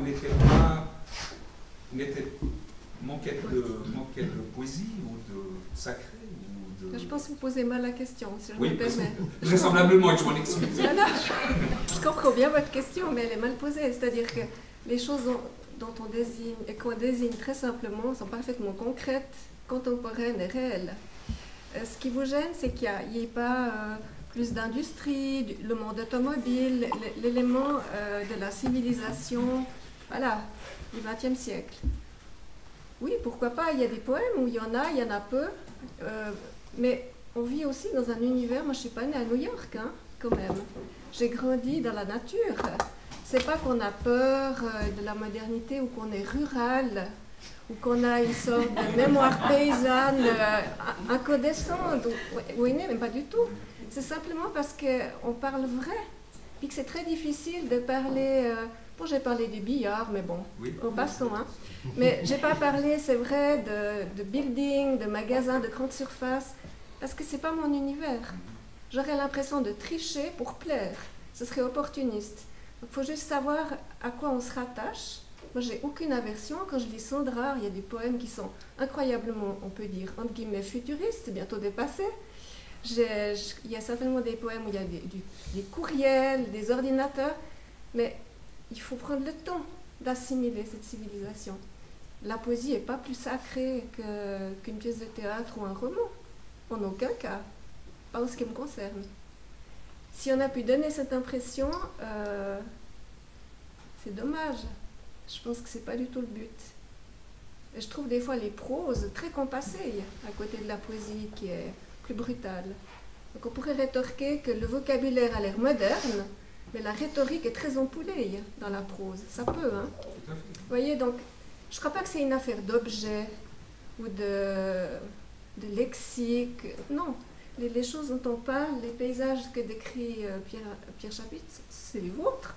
manquaient de poésie ou de sacré. Je pense que vous posez mal la question, si je me permets. Vraisemblablement, je m'en excuse. Je comprends bien votre question, mais elle est mal posée. C'est-à-dire que les choses dont on désigne et qu'on désigne très simplement sont parfaitement concrètes, contemporaines et réelles. Ce qui vous gêne, c'est qu'il n'y ait pas plus d'industrie, le monde automobile, l'élément de la civilisation, voilà, du XXe siècle. Oui, pourquoi pas, il y a des poèmes où il y en a peu, mais on vit aussi dans un univers, moi je ne suis pas née à New York, hein, quand même. J'ai grandi dans la nature. C'est pas qu'on a peur de la modernité ou qu'on est rural, ou qu'on a une sorte de mémoire paysanne incandescente, oui, mais pas du tout. C'est simplement parce qu'on parle vrai, puis que c'est très difficile de parler... Bon, j'ai parlé du billard, mais bon, en passant. Hein. Mais j'ai pas parlé, c'est vrai, de building, de magasins, de grandes surfaces, parce que c'est pas mon univers. J'aurais l'impression de tricher pour plaire. Ce serait opportuniste. Donc, il faut juste savoir à quoi on se rattache. Moi, j'ai aucune aversion. Quand je lis Sandrard, il y a des poèmes qui sont incroyablement, on peut dire, entre guillemets, futuristes, bientôt dépassés. Il y a certainement des poèmes où il y a des courriels, des ordinateurs, mais il faut prendre le temps d'assimiler cette civilisation. La poésie n'est pas plus sacrée qu'une pièce de théâtre ou un roman. En aucun cas. Pas en ce qui me concerne. Si on a pu donner cette impression, c'est dommage. Je pense que ce n'est pas du tout le but. Et je trouve des fois les proses très compassées à côté de la poésie qui est plus brutale. Donc on pourrait rétorquer que le vocabulaire a l'air moderne, mais la rhétorique est très ampoulée dans la prose. Ça peut, hein. Tout à fait. Vous voyez, donc, je ne crois pas que c'est une affaire d'objet ou de lexique. Non, les choses dont on parle, les paysages que décrit Pierre Chapuis, c'est les vôtres.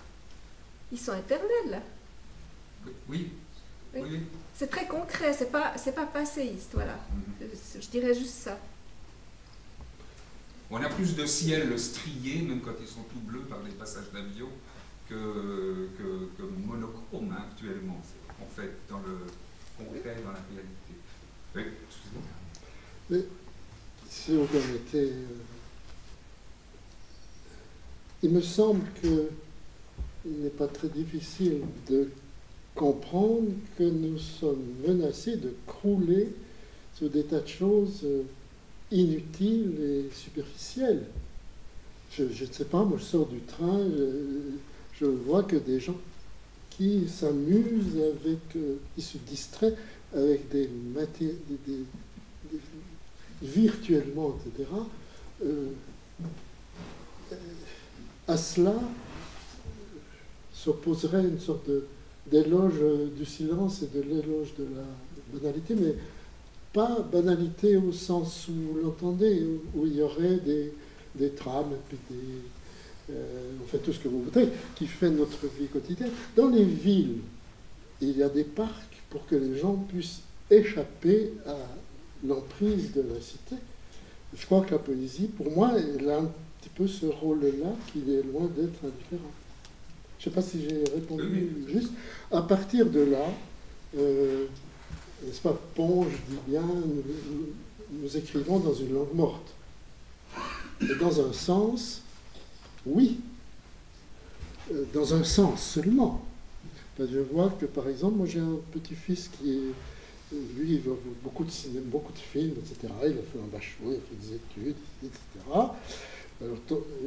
Ils sont éternels. Oui. Oui. Oui. C'est très concret, c'est pas passéiste, voilà. Je dirais juste ça. On a plus de ciel strié, même quand ils sont tout bleus par des passages d'avion, que monochrome hein, actuellement, en fait, dans le concret, dans la réalité. Oui, excusez-moi. Mais si vous permettez, il me semble qu'il n'est pas très difficile de comprendre que nous sommes menacés de crouler sur des tas de choses inutiles et superficielles. Je ne sais pas, moi je sors du train, je vois que des gens qui s'amusent avec, qui se distraient avec des virtuellement, etc. À cela s'opposerait une sorte d'éloge du silence et de l'éloge de la banalité, mais pas banalité au sens où vous l'entendez, où il y aurait des trames, et puis on fait tout ce que vous voudrez, qui fait notre vie quotidienne. Dans les villes, il y a des parcs pour que les gens puissent échapper à l'emprise de la cité. Je crois que la poésie, pour moi, elle a un petit peu ce rôle-là qui est loin d'être indifférent. Je ne sais pas si j'ai répondu juste. À partir de là, n'est-ce pas, Ponge dit bien, nous écrivons dans une langue morte. Et dans un sens, oui. Dans un sens seulement. Parce que je vois que, par exemple, moi j'ai un petit-fils qui est, lui, il voit beaucoup de cinéma, beaucoup de films, etc. Il a fait un bachelor, il a fait des études, etc. Alors,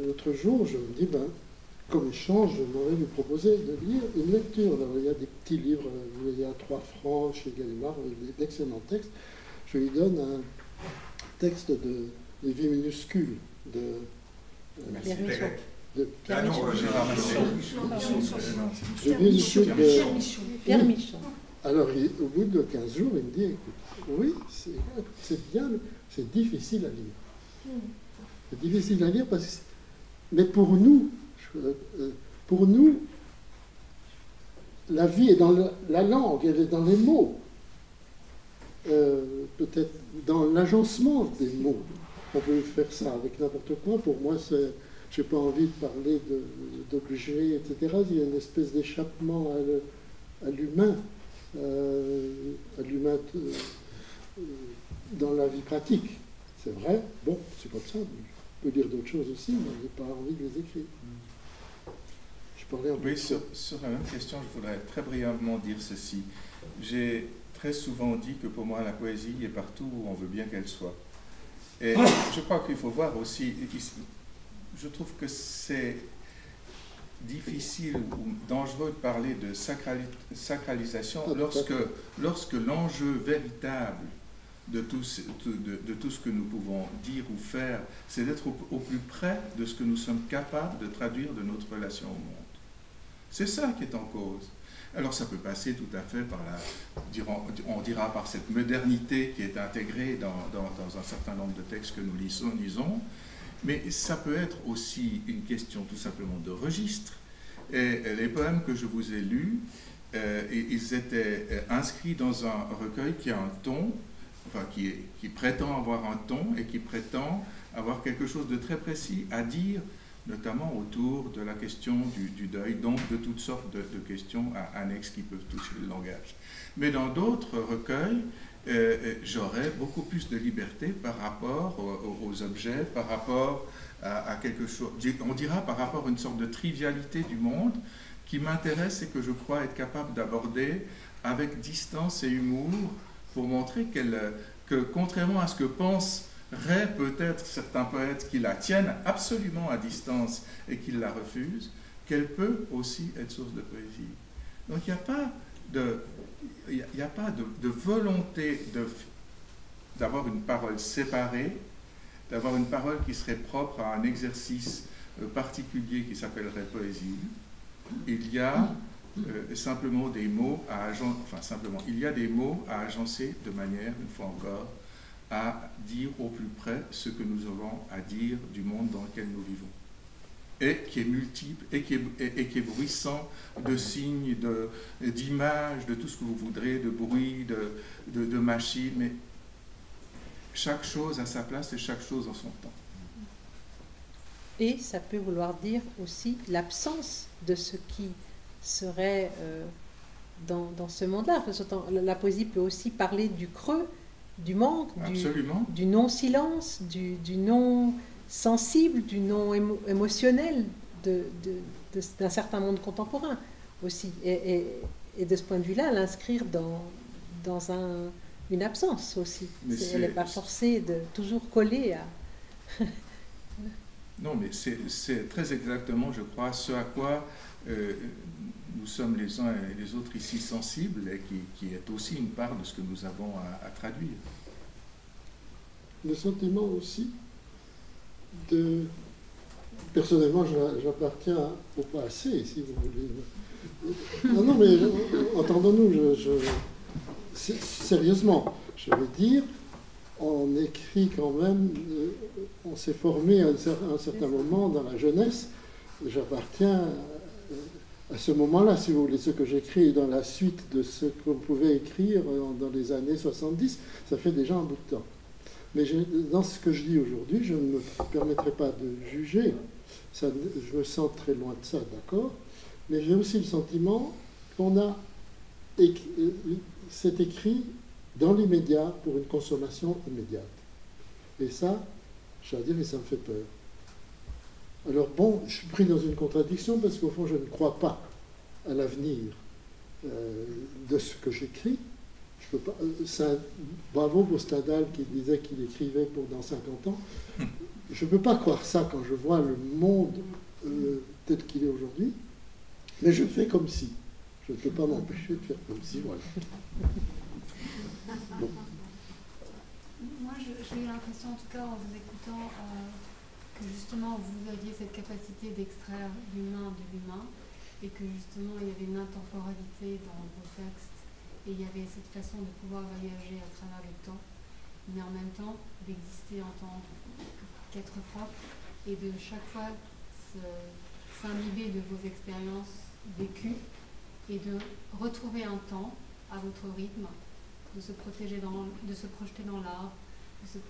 l'autre jour, je me dis, ben, comme échange, je m'aurais lui proposé de lire une lecture. Alors, il y a des petits livres, il y a 3 francs chez Gallimard, d'excellents textes. Je lui donne un texte de Les Vies minuscules de Pierre Michon. Pierre Michon. Alors, au bout de 15 jours, il me dit, écoute, oui, c'est bien, c'est difficile à lire. C'est difficile à lire parce que... Mais pour nous, la vie est dans la langue, elle est dans les mots. Peut-être dans l'agencement des mots. On peut faire ça avec n'importe quoi. Pour moi, je n'ai pas envie de parler d'objets, etc. Il y a une espèce d'échappement à l'humain, dans la vie pratique. C'est vrai, bon, c'est comme ça. Je peux dire d'autres choses aussi, mais je n'ai pas envie de les écrire. Je parlais un peu oui, sur la même question, je voudrais très brièvement dire ceci. J'ai très souvent dit que pour moi, la poésie est partout où on veut bien qu'elle soit. Et je crois qu'il faut voir aussi, je trouve que c'est difficile ou dangereux de parler de sacralisation lorsque l'enjeu véritable de tout ce que nous pouvons dire ou faire, c'est d'être au plus près de ce que nous sommes capables de traduire de notre relation au monde. C'est ça qui est en cause. Alors ça peut passer tout à fait par on dira par cette modernité qui est intégrée dans un certain nombre de textes que nous lisons, mais ça peut être aussi une question tout simplement de registre. Et les poèmes que je vous ai lus, ils étaient inscrits dans un recueil qui a un ton, enfin qui prétend avoir un ton et qui prétend avoir quelque chose de très précis à dire, notamment autour de la question du deuil, donc de toutes sortes de questions annexes qui peuvent toucher le langage. Mais dans d'autres recueils, j'aurais beaucoup plus de liberté par rapport aux objets, par rapport à quelque chose, on dira par rapport à une sorte de trivialité du monde qui m'intéresse et que je crois être capable d'aborder avec distance et humour pour montrer que contrairement à ce que penseraient peut-être certains poètes qui la tiennent absolument à distance et qui la refusent, qu'elle peut aussi être source de poésie. Donc il n'y a pas il n'y a pas de volonté d'avoir une parole séparée, d'avoir une parole qui serait propre à un exercice particulier qui s'appellerait poésie. Il y a simplement des mots à il y a des mots à agencer de manière, une fois encore, à dire au plus près ce que nous avons à dire du monde dans lequel nous vivons. Et qui est multiple, et qui est bruissant de signes, d'images, de tout ce que vous voudrez, de bruit, de machines, mais chaque chose a sa place et chaque chose en son temps. Et ça peut vouloir dire aussi l'absence de ce qui serait dans ce monde-là. La poésie peut aussi parler du creux, du manque, du non-silence, du non-sensible, du non-émotionnel d'un certain monde contemporain aussi. Et de ce point de vue-là, l'inscrire dans une absence aussi. Elle n'est pas forcée de toujours coller à... Non, mais c'est très exactement, je crois, ce à quoi nous sommes les uns et les autres ici sensibles et qui est aussi une part de ce que nous avons à traduire. Le sentiment aussi personnellement, j'appartiens au passé, si vous voulez. Non, mais entendons-nous, sérieusement, je veux dire, on écrit quand même, on s'est formé à un certain moment dans la jeunesse, j'appartiens à ce moment-là, si vous voulez, ce que j'écris dans la suite de ce qu'on pouvait écrire dans les années 70, ça fait déjà un bout de temps. Mais dans ce que je dis aujourd'hui, je ne me permettrai pas de juger, je me sens très loin de ça, d'accord, mais j'ai aussi le sentiment qu'on a c'est écrit dans l'immédiat pour une consommation immédiate. Et ça, je dois dire, et ça me fait peur. Alors bon, je suis pris dans une contradiction parce qu'au fond, je ne crois pas à l'avenir de ce que j'écris. Je peux pas, bravo pour Stendhal qui disait qu'il écrivait pour dans 50 ans. Je ne peux pas croire ça quand je vois le monde tel qu'il est aujourd'hui, mais je fais comme si. Je ne peux pas m'empêcher de faire comme si, voilà. Bon. Moi, j'ai eu l'impression, en tout cas, en vous écoutant, que justement, vous aviez cette capacité d'extraire l'humain de l'humain, et que justement, il y avait une intemporalité dans vos textes, et il y avait cette façon de pouvoir voyager à travers le temps, mais en même temps, d'exister en tant qu'être propre, et de chaque fois s'imbiber de vos expériences vécues, et de retrouver un temps à votre rythme, de se projeter dans l'art, de se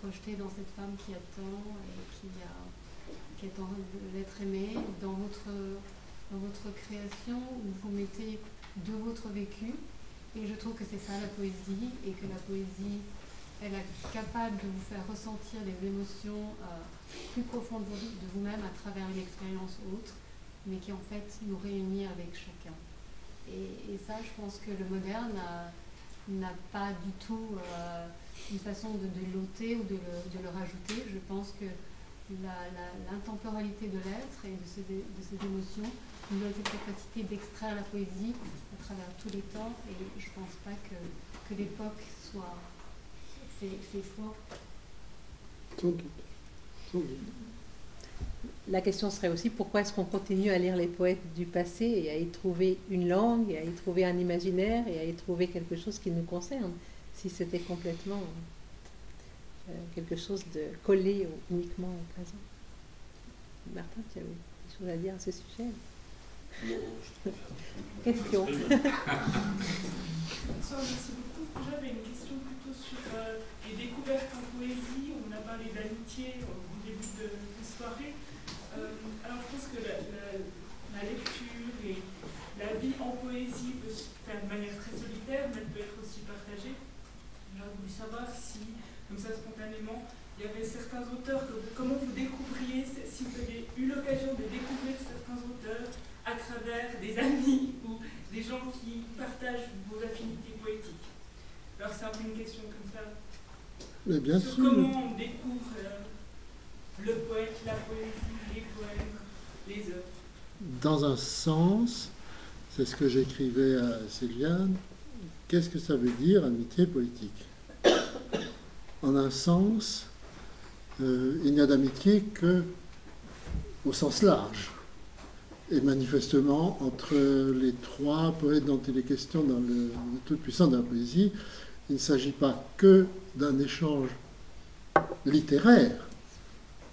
projeter dans cette femme qui attend et qui attend d'être aimée, dans votre création où vous mettez de votre vécu. Et je trouve que c'est ça la poésie, et que la poésie, elle est capable de vous faire ressentir des émotions plus profondes de vous-même à travers une expérience autre, mais qui en fait nous réunit avec chacun. Et ça, je pense que le moderne n'a pas du tout une façon de l'ôter ou de le rajouter. Je pense que l'intemporalité de l'être et de ces émotions nous donne cette capacité d'extraire la poésie à travers tous les temps, et je ne pense pas que l'époque soit... C'est faux. Sans doute. Sans doute. La question serait aussi pourquoi est-ce qu'on continue à lire les poètes du passé et à y trouver une langue, et à y trouver un imaginaire, et à y trouver quelque chose qui nous concerne, si c'était complètement quelque chose de collé uniquement au présent. Martin, tu avais des choses à dire à ce sujet? Question. Bonsoir, merci beaucoup. J'avais une question plutôt sur les découvertes en poésie. On a parlé d'amitié au début de la soirée. Alors je pense que la lecture et la vie en poésie peut se faire de manière très solitaire, mais elle peut être aussi partagée. J'aurais voulu savoir si, comme ça spontanément, il y avait certains auteurs, comment vous découvriez, si vous avez eu l'occasion de découvrir certains auteurs à travers des amis ou des gens qui partagent vos affinités poétiques. Alors c'est un peu une question comme ça. Mais bien sur sûr. Comment on découvre le poète, la poésie, les poèmes, les œuvres. Dans un sens, C'est ce que j'écrivais à Sylviane. Qu'est-ce que ça veut dire, amitié politique? En un sens, il n'y a d'amitié que au sens large. Et manifestement, entre les trois poètes dont il est question dans le Tout-Puissant de la poésie, il ne s'agit pas que d'un échange littéraire,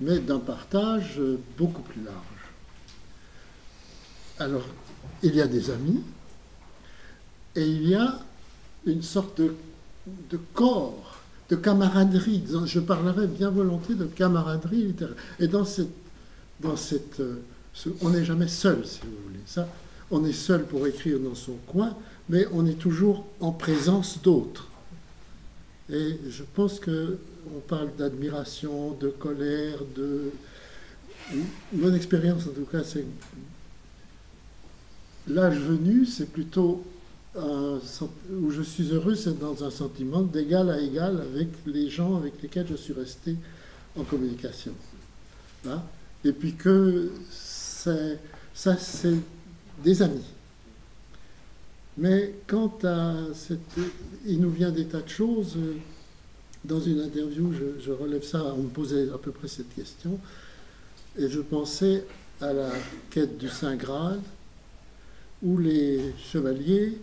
mais d'un partage beaucoup plus large. Alors, il y a des amis, et il y a une sorte de corps, de camaraderie. Je parlerai bien volontiers de camaraderie littéraire. Et on n'est jamais seul, si vous voulez. Ça, on est seul pour écrire dans son coin, mais on est toujours en présence d'autres. Et je pense qu'on parle d'admiration, de colère, Mon expérience, en tout cas, c'est... L'âge venu, c'est plutôt... où je suis heureux, c'est dans un sentiment d'égal à égal avec les gens avec lesquels je suis resté en communication. Hein? Et puis que ça, c'est des amis. Mais quant à il nous vient des tas de choses. Dans une interview, je relève ça, on me posait à peu près cette question, et je pensais à la quête du Saint Graal, où les chevaliers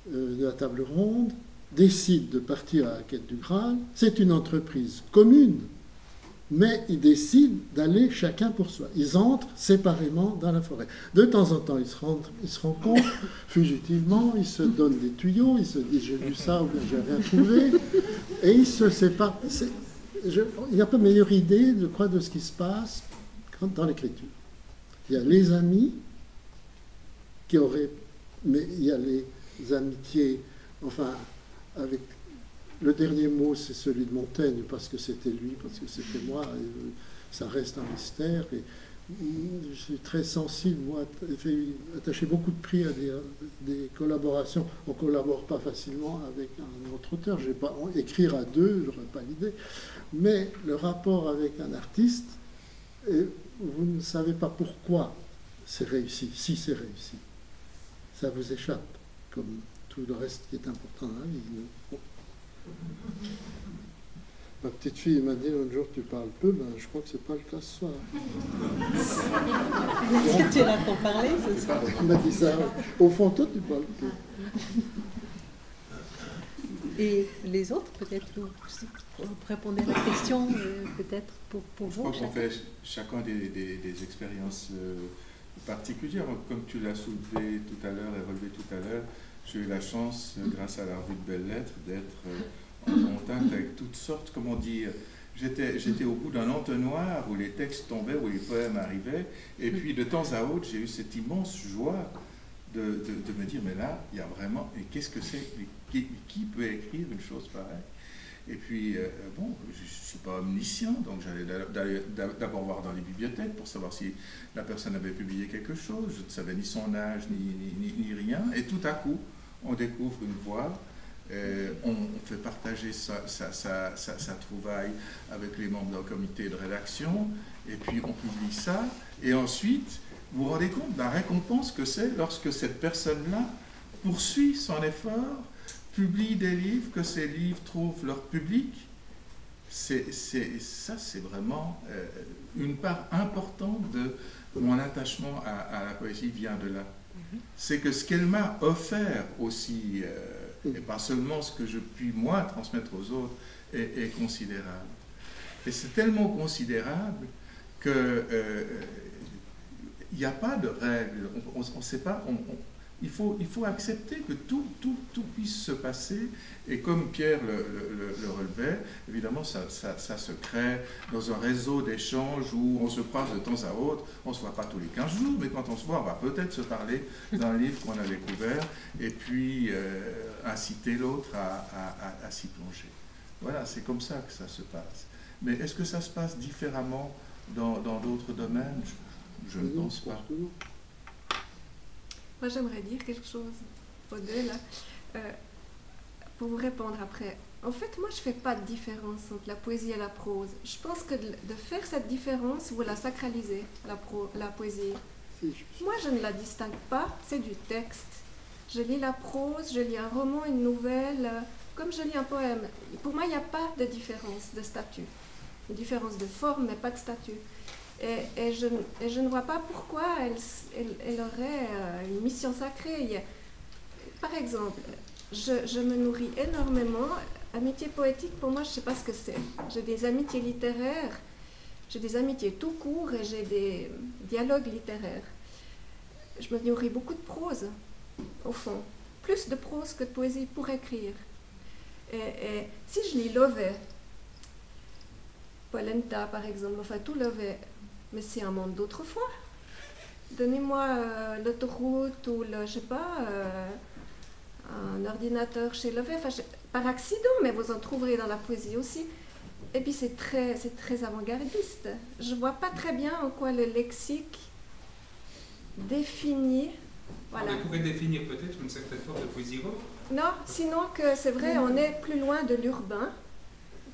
de la table ronde décident de partir à la quête du Graal. C'est une entreprise commune, mais ils décident d'aller chacun pour soi. Ils entrent séparément dans la forêt. De temps en temps, ils se rencontrent fugitivement, ils se donnent des tuyaux, ils se disent « j'ai vu ça » ou « j'ai rien trouvé », et ils se séparent. Il n'y a pas meilleure idée, je crois, de ce qui se passe dans l'écriture. Il y a les amis qui auraient... Mais il y a les amitiés, enfin, avec... Le dernier mot, c'est celui de Montaigne, parce que c'était lui, parce que c'était moi, et ça reste un mystère. Et je suis très sensible, moi, j'ai attaché beaucoup de prix à des collaborations. On ne collabore pas facilement avec un autre auteur. Je vais pas écrire à deux, je n'aurais pas l'idée. Mais le rapport avec un artiste, vous ne savez pas pourquoi c'est réussi, si c'est réussi. Ça vous échappe, comme tout le reste qui est important dans la vie. Ma petite fille m'a dit l'autre jour, tu parles peu, ben, je crois que c'est pas le cas ce soir. Est-ce que tu es là pour parler ce soir? Elle m'a dit ça. Au fond, toi, tu parles peu. Et les autres, peut-être, vous répondez à la question, peut-être pour vous. Je crois qu'on fait chacun des expériences particulières. Comme tu l'as soulevé tout à l'heure et relevé tout à l'heure, j'ai eu la chance, grâce à la revue de Belles Lettres, d'être en contact avec toutes sortes, comment dire, j'étais au bout d'un entonnoir où les textes tombaient, où les poèmes arrivaient, et puis de temps à autre, j'ai eu cette immense joie de me dire, mais là, il y a vraiment, et qu'est-ce que c'est, qui peut écrire une chose pareille? Et puis, bon, je ne suis pas omniscient, donc j'allais d'abord voir dans les bibliothèques pour savoir si la personne avait publié quelque chose. Je ne savais ni son âge, ni rien. Et tout à coup, on découvre une voix, on fait partager sa trouvaille avec les membres d'un comité de rédaction, et puis on publie ça. Et ensuite, vous vous rendez compte de la récompense que c'est lorsque cette personne-là poursuit son effort, publie des livres, que ces livres trouvent leur public. Ça, c'est vraiment une part importante de mon attachement à la poésie vient de là. C'est que ce qu'elle m'a offert aussi, et pas seulement ce que je puis moi transmettre aux autres, est considérable. Et c'est tellement considérable que il n'y a pas de règles. On ne sait pas. Il faut accepter que tout puisse se passer, et comme Pierre le relevait, évidemment ça se crée dans un réseau d'échanges où on se croise de temps à autre, on ne se voit pas tous les 15 jours, mais quand on se voit, on va peut-être se parler d'un livre qu'on a découvert, et puis inciter l'autre à s'y plonger. Voilà, c'est comme ça que ça se passe. Mais est-ce que ça se passe différemment dans d'autres domaines? Je ne pense pas. Moi, j'aimerais dire quelque chose aux deux, là, pour vous répondre après. En fait, moi, je ne fais pas de différence entre la poésie et la prose. Je pense que de faire cette différence, vous la sacralisez, la poésie. Moi, je ne la distingue pas, c'est du texte. Je lis la prose, je lis un roman, une nouvelle, comme je lis un poème. Pour moi, il n'y a pas de différence de statut. Une différence de forme, mais pas de statut. Et je ne vois pas pourquoi elle aurait une mission sacrée. Par exemple, je me nourris énormément. Amitié poétique, pour moi, je ne sais pas ce que c'est. J'ai des amitiés littéraires, j'ai des amitiés tout court et j'ai des dialogues littéraires. Je me nourris beaucoup de prose, au fond. Plus de prose que de poésie pour écrire. Et si je lis Lovett, Polenta par exemple, enfin tout Lovett, mais c'est un monde d'autrefois. Donnez-moi l'autoroute ou le, je sais pas, un ordinateur chez Lovett, enfin, par accident, mais vous en trouverez dans la poésie aussi. Et puis c'est très avant-gardiste. Je vois pas très bien en quoi le lexique définit. Voilà. On pourrait définir peut-être une certaine forme de poésie rock. Non, sinon que c'est vrai, on est plus loin de l'urbain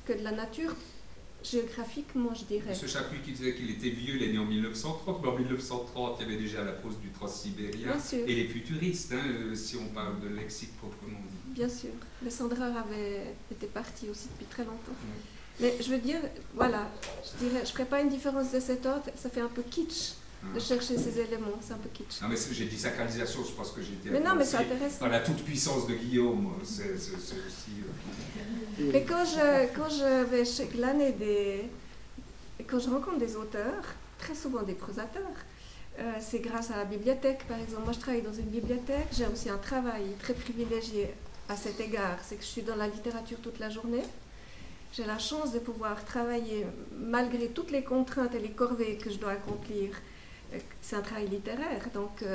que de la nature, géographiquement, je dirais. Ce Chapuis qui disait qu'il était vieux, il est né en 1930, mais en 1930, il y avait déjà la prose du transsibérien et les futuristes, hein, si on parle de lexique proprement dit. Bien sûr. Le Sandreur était parti aussi depuis très longtemps. Mais je veux dire, voilà, je ne ferai pas une différence de cet ordre, ça fait un peu kitsch de chercher ces éléments, c'est un peu kitsch. Non, mais j'ai dit sacralisation, je pense que j'ai été mais non, mais c'est intéressant. Par la toute-puissance de Guillaume, c'est aussi... Mais quand je vais glaner quand je rencontre des auteurs, très souvent des prosateurs, c'est grâce à la bibliothèque, par exemple. Moi, je travaille dans une bibliothèque, j'ai aussi un travail très privilégié à cet égard, c'est que je suis dans la littérature toute la journée. J'ai la chance de pouvoir travailler malgré toutes les contraintes et les corvées que je dois accomplir. C'est un travail littéraire, donc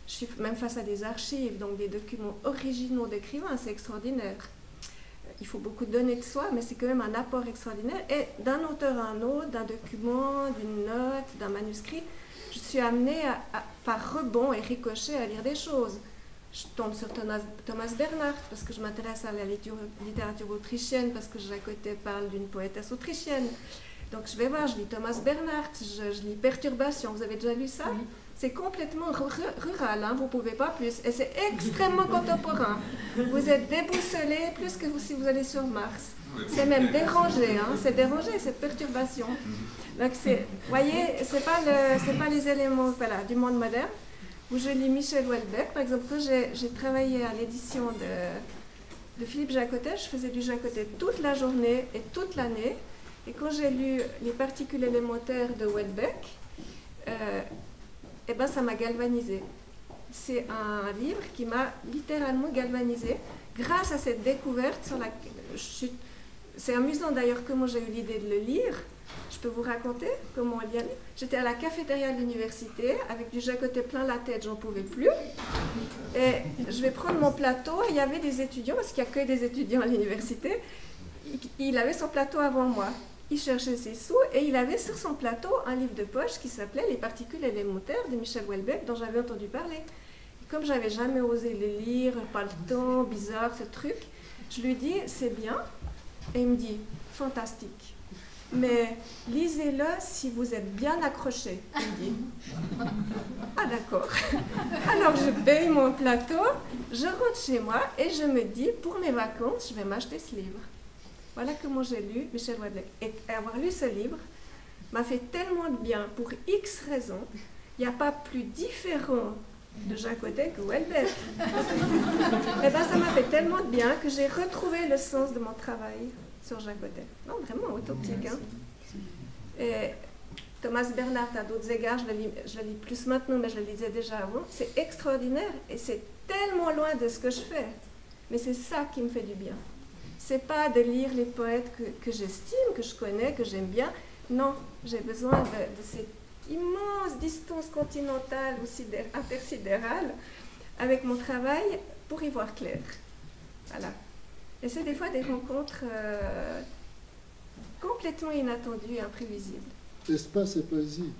je suis même face à des archives, donc des documents originaux d'écrivains, c'est extraordinaire. Il faut beaucoup donner de soi, mais c'est quand même un apport extraordinaire. Et d'un auteur à un autre, d'un document, d'une note, d'un manuscrit, je suis amenée par rebond et ricochet à lire des choses. Je tombe sur Thomas Bernhard parce que je m'intéresse à la littérature autrichienne, parce que Jacques Cotet parle d'une poétesse autrichienne. Donc je vais voir, je lis Thomas Bernhard, je lis Perturbation. Vous avez déjà lu ça? Oui. C'est complètement rural, hein, vous ne pouvez pas plus. Et c'est extrêmement contemporain. Vous êtes déboussolé plus que si vous allez sur Mars. C'est même dérangé, hein, c'est dérangé, c'est Perturbation. Donc vous voyez, c'est pas les éléments voilà, du monde moderne. Où je lis Michel Houellebecq, par exemple, quand j'ai travaillé à l'édition de Philippe Jacques Cotet, je faisais du Jacques Cotet toute la journée et toute l'année. Et quand j'ai lu Les particules élémentaires de Houellebecq, eh ben, ça m'a galvanisée. C'est un livre qui m'a littéralement galvanisée grâce à cette découverte. C'est amusant d'ailleurs comment j'ai eu l'idée de le lire. Je peux vous raconter comment on lit un livre. J'étais à la cafétéria de l'université avec du Jacques Cotet plein la tête, j'en pouvais plus. Et je vais prendre mon plateau, et il y avait des étudiants, parce qu'il n'y a que des étudiants à l'université. Il avait son plateau avant moi. Il cherchait ses sous et il avait sur son plateau un livre de poche qui s'appelait Les particules élémentaires de Michel Houellebecq, dont j'avais entendu parler. Et comme j'avais jamais osé le lire, pas le temps, bizarre ce truc, je lui dis c'est bien. Et il me dit fantastique. Mais lisez-le si vous êtes bien accroché, il me dit. Ah d'accord. Alors je paye mon plateau, je rentre chez moi et je me dis pour mes vacances, je vais m'acheter ce livre. Voilà comment j'ai lu Michel Houellebecq. Et avoir lu ce livre m'a fait tellement de bien pour X raisons. Il n'y a pas plus différent de Jacques Cotet que Houellebecq. Et bien ça m'a fait tellement de bien que j'ai retrouvé le sens de mon travail sur Jacques Cotet. Non, vraiment, autoptique. Hein. Et Thomas Bernhard, à d'autres égards, je le lis plus maintenant, mais je le lisais déjà avant. C'est extraordinaire et c'est tellement loin de ce que je fais. Mais c'est ça qui me fait du bien. C'est pas de lire les poètes que j'estime, que je connais, que j'aime bien. Non, j'ai besoin de cette immense distance continentale ou intersidérale avec mon travail pour y voir clair. Voilà. Et c'est des fois des rencontres complètement inattendues et imprévisibles. Espace et poésie.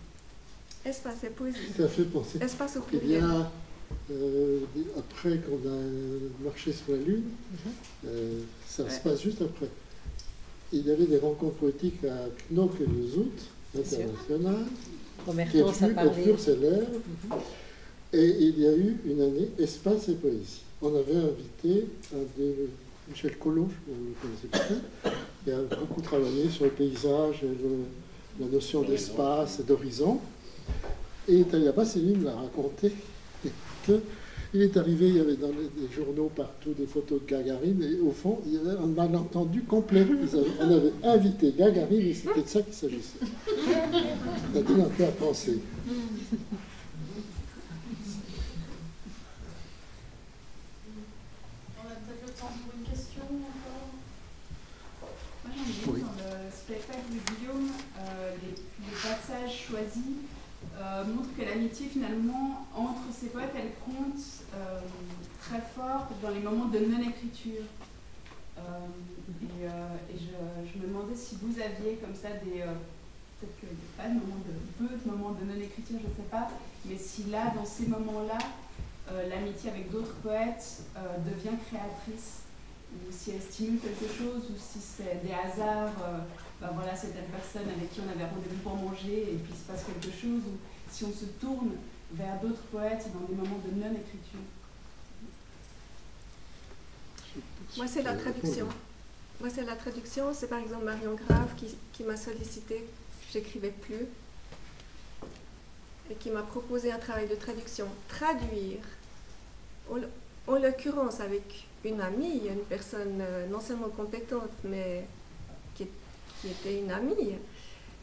Espace et poésie. Ça fait penser. Espace au Il y pluriel. a, après qu'on a marché sur la Lune, ça se passe juste après. Il y avait des rencontres poétiques à Knokke-le-Zout, internationales. Omertans a parlé. Fur célèbre. Et il y a eu une année Espace et Poésie. On avait invité Michel Collot, vous le connaissez peut-être, qui a beaucoup travaillé sur le paysage, la notion d'espace et d'horizon. Et Taliapas, lui, me l'a raconté qu'il est arrivé, il y avait dans les journaux partout des photos de Gagarine, et au fond, il y avait un malentendu complet. On avait invité Gagarine, et c'était de ça qu'il s'agissait. Ça donne un peu à penser. On a peut-être le temps pour une question encore. Moi, j'en ai vu dans le spectacle de Guillaume, les passages choisis montrent que l'amitié, finalement, entre ces poètes, elle compte très fort dans les moments de non-écriture. Et je me demandais si vous aviez comme ça peut-être que pas de peu de moments de non-écriture, je ne sais pas, mais si là, dans ces moments-là, l'amitié avec d'autres poètes devient créatrice, ou si elle stimule quelque chose, ou si c'est des hasards, voilà, c'est telle personne avec qui on avait rendez-vous pour manger, et puis il se passe quelque chose, ou si on se tourne vers d'autres poètes dans des moments de non-écriture. Moi, c'est la traduction. C'est par exemple Marion Grave qui m'a sollicité, j'écrivais plus, et qui m'a proposé un travail de traduction. Traduire, en l'occurrence avec une amie, une personne non seulement compétente, mais qui était une amie,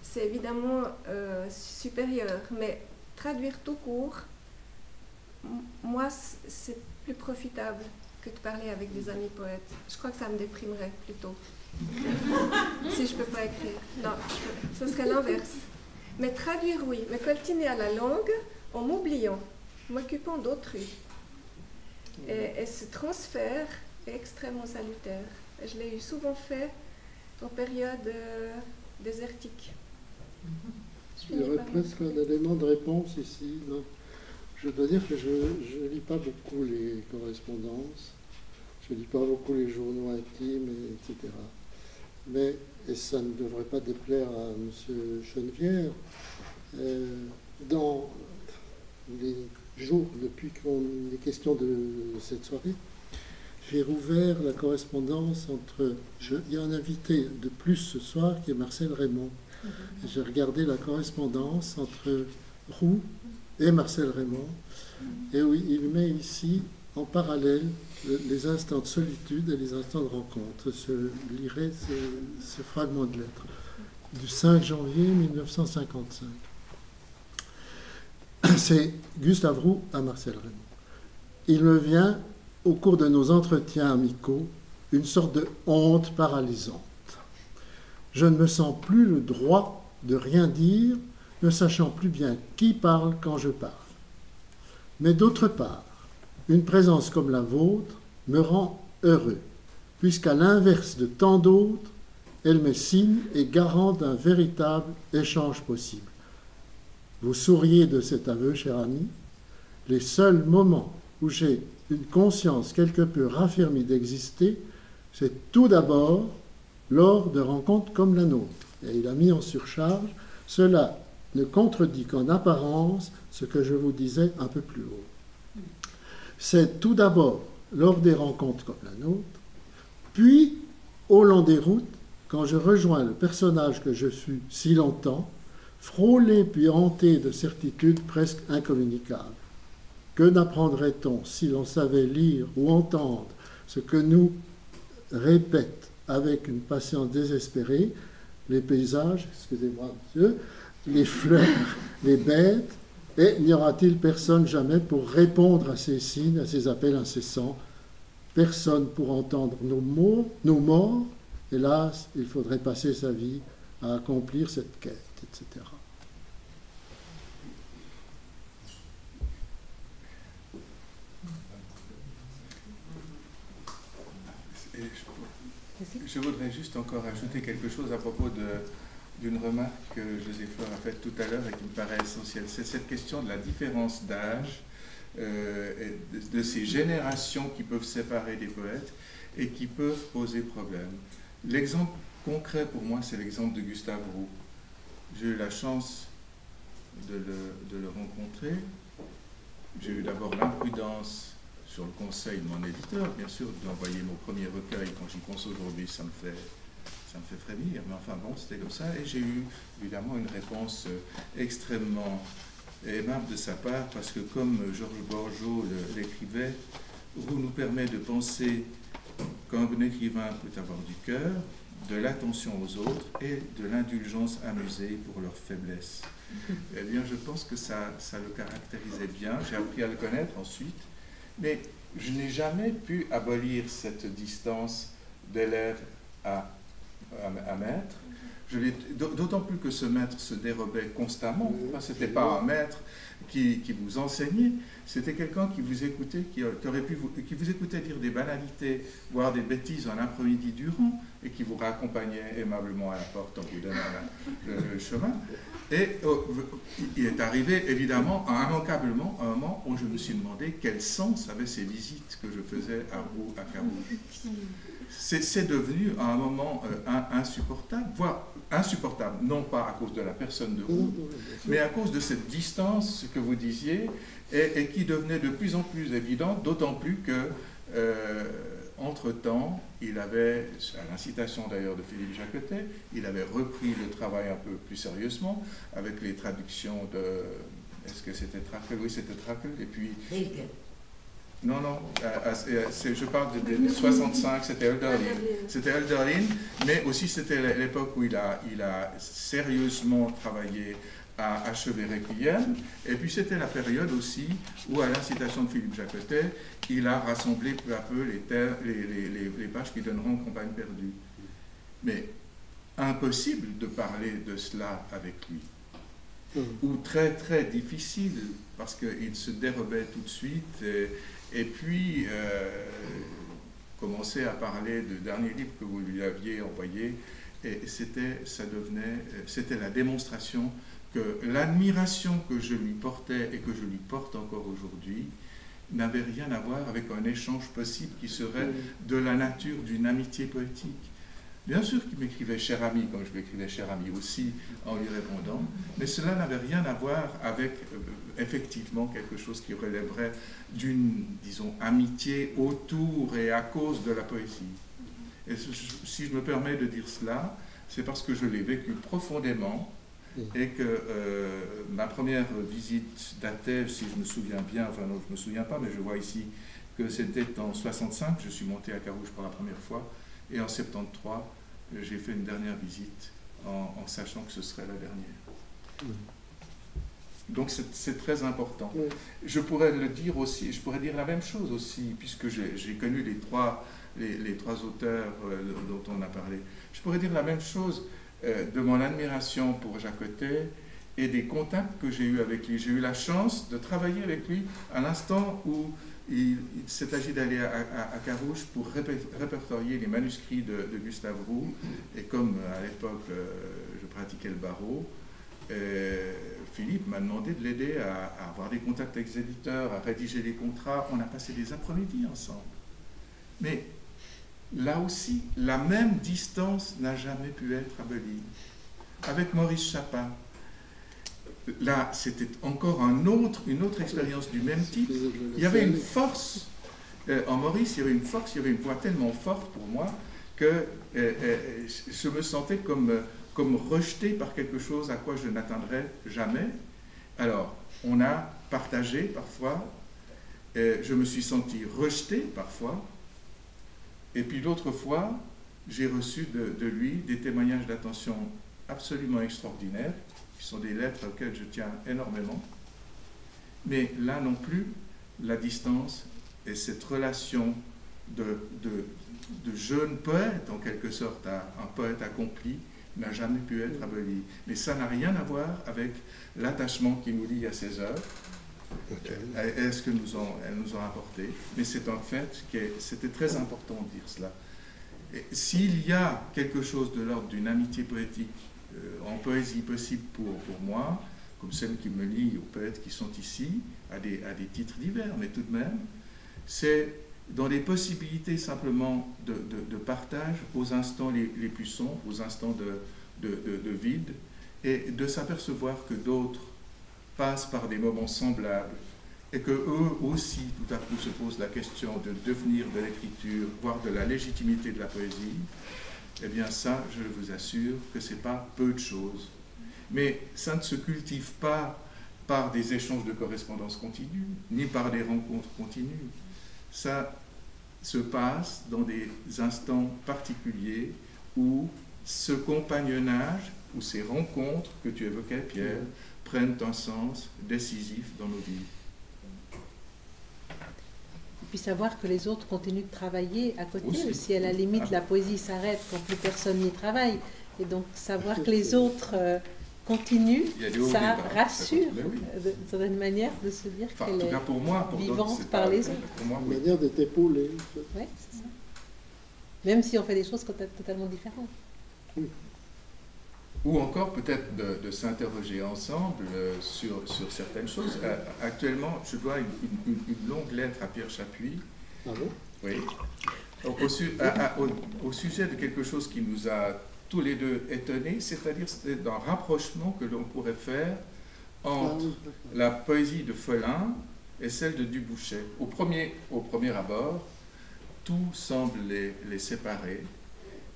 c'est évidemment supérieur. Mais traduire tout court, moi, c'est plus profitable que de parler avec des amis poètes. Je crois que ça me déprimerait plutôt. Si je ne peux pas écrire. Non, ce serait l'inverse. Mais traduire, oui. Mais coltiner à la langue en m'oubliant, m'occupant d'autrui. Et ce transfert est extrêmement salutaire. Et je l'ai eu souvent fait en période désertique. Il y aurait presque un élément de réponse ici. Non. Je dois dire que je ne lis pas beaucoup les correspondances, je ne lis pas beaucoup les journaux intimes, etc. Mais, et ça ne devrait pas déplaire à M. Chenevière, dans les jours depuis qu'on est question de cette soirée, j'ai rouvert la correspondance entre... il y a un invité de plus ce soir qui est Marcel Raymond. J'ai regardé la correspondance entre Roux et Marcel Raymond. Et oui, il met ici en parallèle les instants de solitude et les instants de rencontre. Je lirai ce fragment de lettre du 5 janvier 1955. C'est Gustave Roux à Marcel Raymond. Il me vient, au cours de nos entretiens amicaux, une sorte de honte paralysante. Je ne me sens plus le droit de rien dire, ne sachant plus bien qui parle quand je parle. Mais d'autre part, une présence comme la vôtre me rend heureux, puisqu'à l'inverse de tant d'autres, elle me signe et garante d'un véritable échange possible. Vous souriez de cet aveu, cher ami. Les seuls moments où j'ai une conscience quelque peu raffermie d'exister, c'est tout d'abord lors de rencontres comme la nôtre. Et il a mis en surcharge, cela ne contredit qu'en apparence ce que je vous disais un peu plus haut. C'est tout d'abord lors des rencontres comme la nôtre, puis au long des routes, quand je rejoins le personnage que je fus si longtemps, frôlé puis hanté de certitudes presque incommunicables. Que n'apprendrait-on si l'on savait lire ou entendre ce que nous répètent avec une patience désespérée les paysages, excusez-moi monsieur, les fleurs, les bêtes, et n'y aura-t-il personne jamais pour répondre à ces signes, à ces appels incessants? Personne pour entendre nos mots, nos morts. Hélas, il faudrait passer sa vie à accomplir cette quête, etc. Je voudrais juste encore ajouter quelque chose à propos d'une remarque que José Flore a faite tout à l'heure et qui me paraît essentielle. C'est cette question de la différence d'âge, et de ces générations qui peuvent séparer les poètes et qui peuvent poser problème. L'exemple concret pour moi, c'est l'exemple de Gustave Roux. J'ai eu la chance de le rencontrer. J'ai eu d'abord l'imprudence, sur le conseil de mon éditeur, bien sûr, d'envoyer mon premier recueil. Quand j'y pense aujourd'hui, ça me fait frémir, mais enfin bon, c'était comme ça. Et j'ai eu évidemment une réponse extrêmement aimable de sa part, parce que comme Georges Borgeaud l'écrivait, Roux nous permet de penser qu'un bon écrivain peut avoir du cœur, de l'attention aux autres et de l'indulgence amusée pour leurs faiblesses. Eh bien, je pense que ça le caractérisait bien. J'ai appris à le connaître ensuite, mais je n'ai jamais pu abolir cette distance d'élève à maître. D'autant plus que ce maître se dérobait constamment. Ce n'était pas un maître qui vous enseignait, c'était quelqu'un qui vous écoutait, qui vous écoutait dire des banalités, voire des bêtises un après-midi durant, et qui vous raccompagnait aimablement à la porte en vous donnant le chemin. Et il est arrivé, évidemment, immanquablement, un moment où je me suis demandé quel sens avaient ces visites que je faisais à Carouge. C'est devenu à un moment insupportable, voire insupportable, non pas à cause de la personne de Roux, mais à cause de cette distance que vous disiez, et qui devenait de plus en plus évidente, d'autant plus que, entre-temps, il avait, à l'incitation d'ailleurs de Philippe Jaquetet, il avait repris le travail un peu plus sérieusement, avec les traductions de... Est-ce que c'était Trakl? Oui, c'était Trakl, et puis... Non, je parle de 65, c'était Hölderlin. C'était Hölderlin, mais aussi c'était l'époque où il a sérieusement travaillé à achever Requiem, et puis c'était la période aussi où, à l'incitation de Philippe Jaquetet, il a rassemblé peu à peu les pages qui donneront Campagne perdue. Mais impossible de parler de cela avec lui, ou très très difficile, parce qu'il se dérobait tout de suite, et puis commençait à parler du dernier livre que vous lui aviez envoyé, et c'était la démonstration que l'admiration que je lui portais et que je lui porte encore aujourd'hui n'avait rien à voir avec un échange possible qui serait de la nature d'une amitié poétique. Bien sûr qu'il m'écrivait cher ami, comme je lui écrivais cher ami aussi en lui répondant, mais cela n'avait rien à voir avec effectivement quelque chose qui relèverait d'une, disons, amitié autour et à cause de la poésie. Et si je me permets de dire cela, c'est parce que je l'ai vécu profondément, et que ma première visite datait, si je me souviens bien, enfin non, je ne me souviens pas, mais je vois ici que c'était en 65, je suis monté à Carouge pour la première fois, et en 73, j'ai fait une dernière visite en sachant que ce serait la dernière. Donc c'est très important. Je pourrais le dire aussi, je pourrais dire la même chose aussi, puisque j'ai connu les trois auteurs dont on a parlé. Je pourrais dire la même chose de mon admiration pour Jaquetet et des contacts que j'ai eus avec lui. J'ai eu la chance de travailler avec lui à l'instant où il s'est agi d'aller à Carouge pour répertorier les manuscrits de Gustave Roux. Et comme à l'époque je pratiquais le barreau, Philippe m'a demandé de l'aider à avoir des contacts avec les éditeurs, à rédiger les contrats. On a passé des après-midi ensemble. Mais là aussi, la même distance n'a jamais pu être abolie. Avec Maurice Chapin, là, c'était encore une autre expérience du même type. Il y avait une force, en Maurice, il y avait une force, il y avait une voix tellement forte pour moi que je me sentais comme rejeté par quelque chose à quoi je n'atteindrais jamais. Alors, on a partagé parfois, je me suis senti rejeté parfois, et puis d'autres fois, j'ai reçu de lui des témoignages d'attention absolument extraordinaires, qui sont des lettres auxquelles je tiens énormément. Mais là non plus, la distance et cette relation de jeune poète, en quelque sorte, à un poète accompli, n'a jamais pu être abolie. Mais ça n'a rien à voir avec l'attachement qui nous lie à ces œuvres, et ce que elles nous ont apporté. Mais c'est un fait c'était très important de dire cela. S'il y a quelque chose de l'ordre d'une amitié poétique en poésie possible pour moi, comme celle qui me lie aux poètes qui sont ici, à des titres divers, mais tout de même, c'est dans des possibilités simplement de partage aux instants les plus sombres, aux instants de vide, et de s'apercevoir que d'autres passent par des moments semblables et que eux aussi, tout à coup, se posent la question de devenir de l'écriture, voire de la légitimité de la poésie, eh bien ça, je vous assure que ce n'est pas peu de choses. Mais ça ne se cultive pas par des échanges de correspondance continue, ni par des rencontres continues. Ça se passe dans des instants particuliers où ce compagnonnage, ou ces rencontres que tu évoquais, Pierre, prennent un sens décisif dans nos vies. Et puis savoir que les autres continuent de travailler à côté aussi. À la Ah. limite, la poésie s'arrête quand plus personne n'y travaille. Et donc savoir que les autres continuent, Il y a des hauts ça et des bas, rassure mais oui. d'une certaine manière de se dire Enfin, en qu'elle tout est cas pour moi, pour d'autres, vivante c'est par pas- les autres. Pour moi, Une oui. manière d'être épaulé. Ouais, c'est ça. Même si on fait des choses totalement différentes. Ou encore peut-être de s'interroger ensemble sur certaines choses. Actuellement, je dois une longue lettre à Pierre Chapuis. Ah bon? Oui. Au sujet de quelque chose qui nous a tous les deux étonnés, c'est-à-dire d'un rapprochement que l'on pourrait faire entre Ah oui, d'accord. la poésie de Follin et celle de Dubouchet. Au premier abord, tout semble les séparer,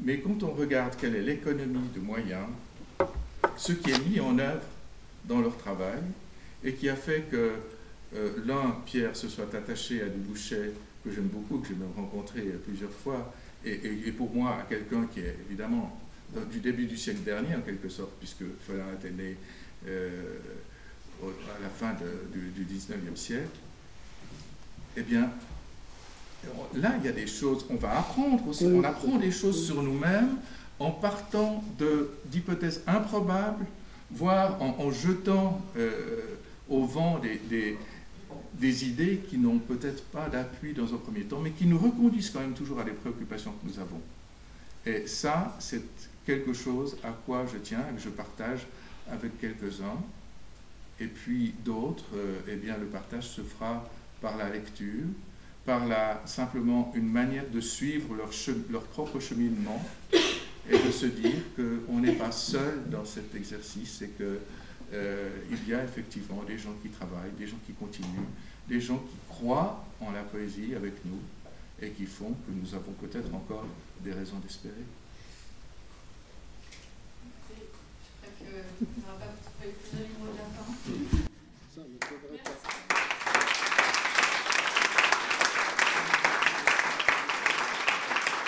mais quand on regarde quelle est l'économie de moyens, ce qui est mis en œuvre dans leur travail, et qui a fait que l'un, Pierre, se soit attaché à Dubouchet, que j'aime beaucoup, que j'ai même rencontré plusieurs fois, et pour moi, à quelqu'un qui est évidemment du début du siècle dernier, en quelque sorte, puisque Follin était né à la fin du 19e siècle, eh bien, là, il y a des choses, on va apprendre aussi, Oui, on apprend des choses sur nous-mêmes en partant d'hypothèses improbables, voire en jetant au vent des idées qui n'ont peut-être pas d'appui dans un premier temps, mais qui nous reconduisent quand même toujours à des préoccupations que nous avons. Et ça, c'est quelque chose à quoi je tiens et que je partage avec quelques-uns. Et puis d'autres, eh bien, le partage se fera par la lecture, par simplement une manière de suivre leur propre cheminement et de se dire qu'on n'est pas seul dans cet exercice et qu'il y a effectivement des gens qui travaillent, des gens qui continuent, des gens qui croient en la poésie avec nous et qui font que nous avons peut-être encore des raisons d'espérer. Je crois qu'on n'aura pas trouvé plus de mots de la fin. Ça ne m'étonnerait pas.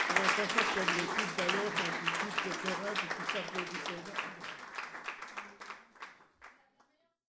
On va pas faire comme les coups de ballon quand ils touchent le terrain et tout ça pour du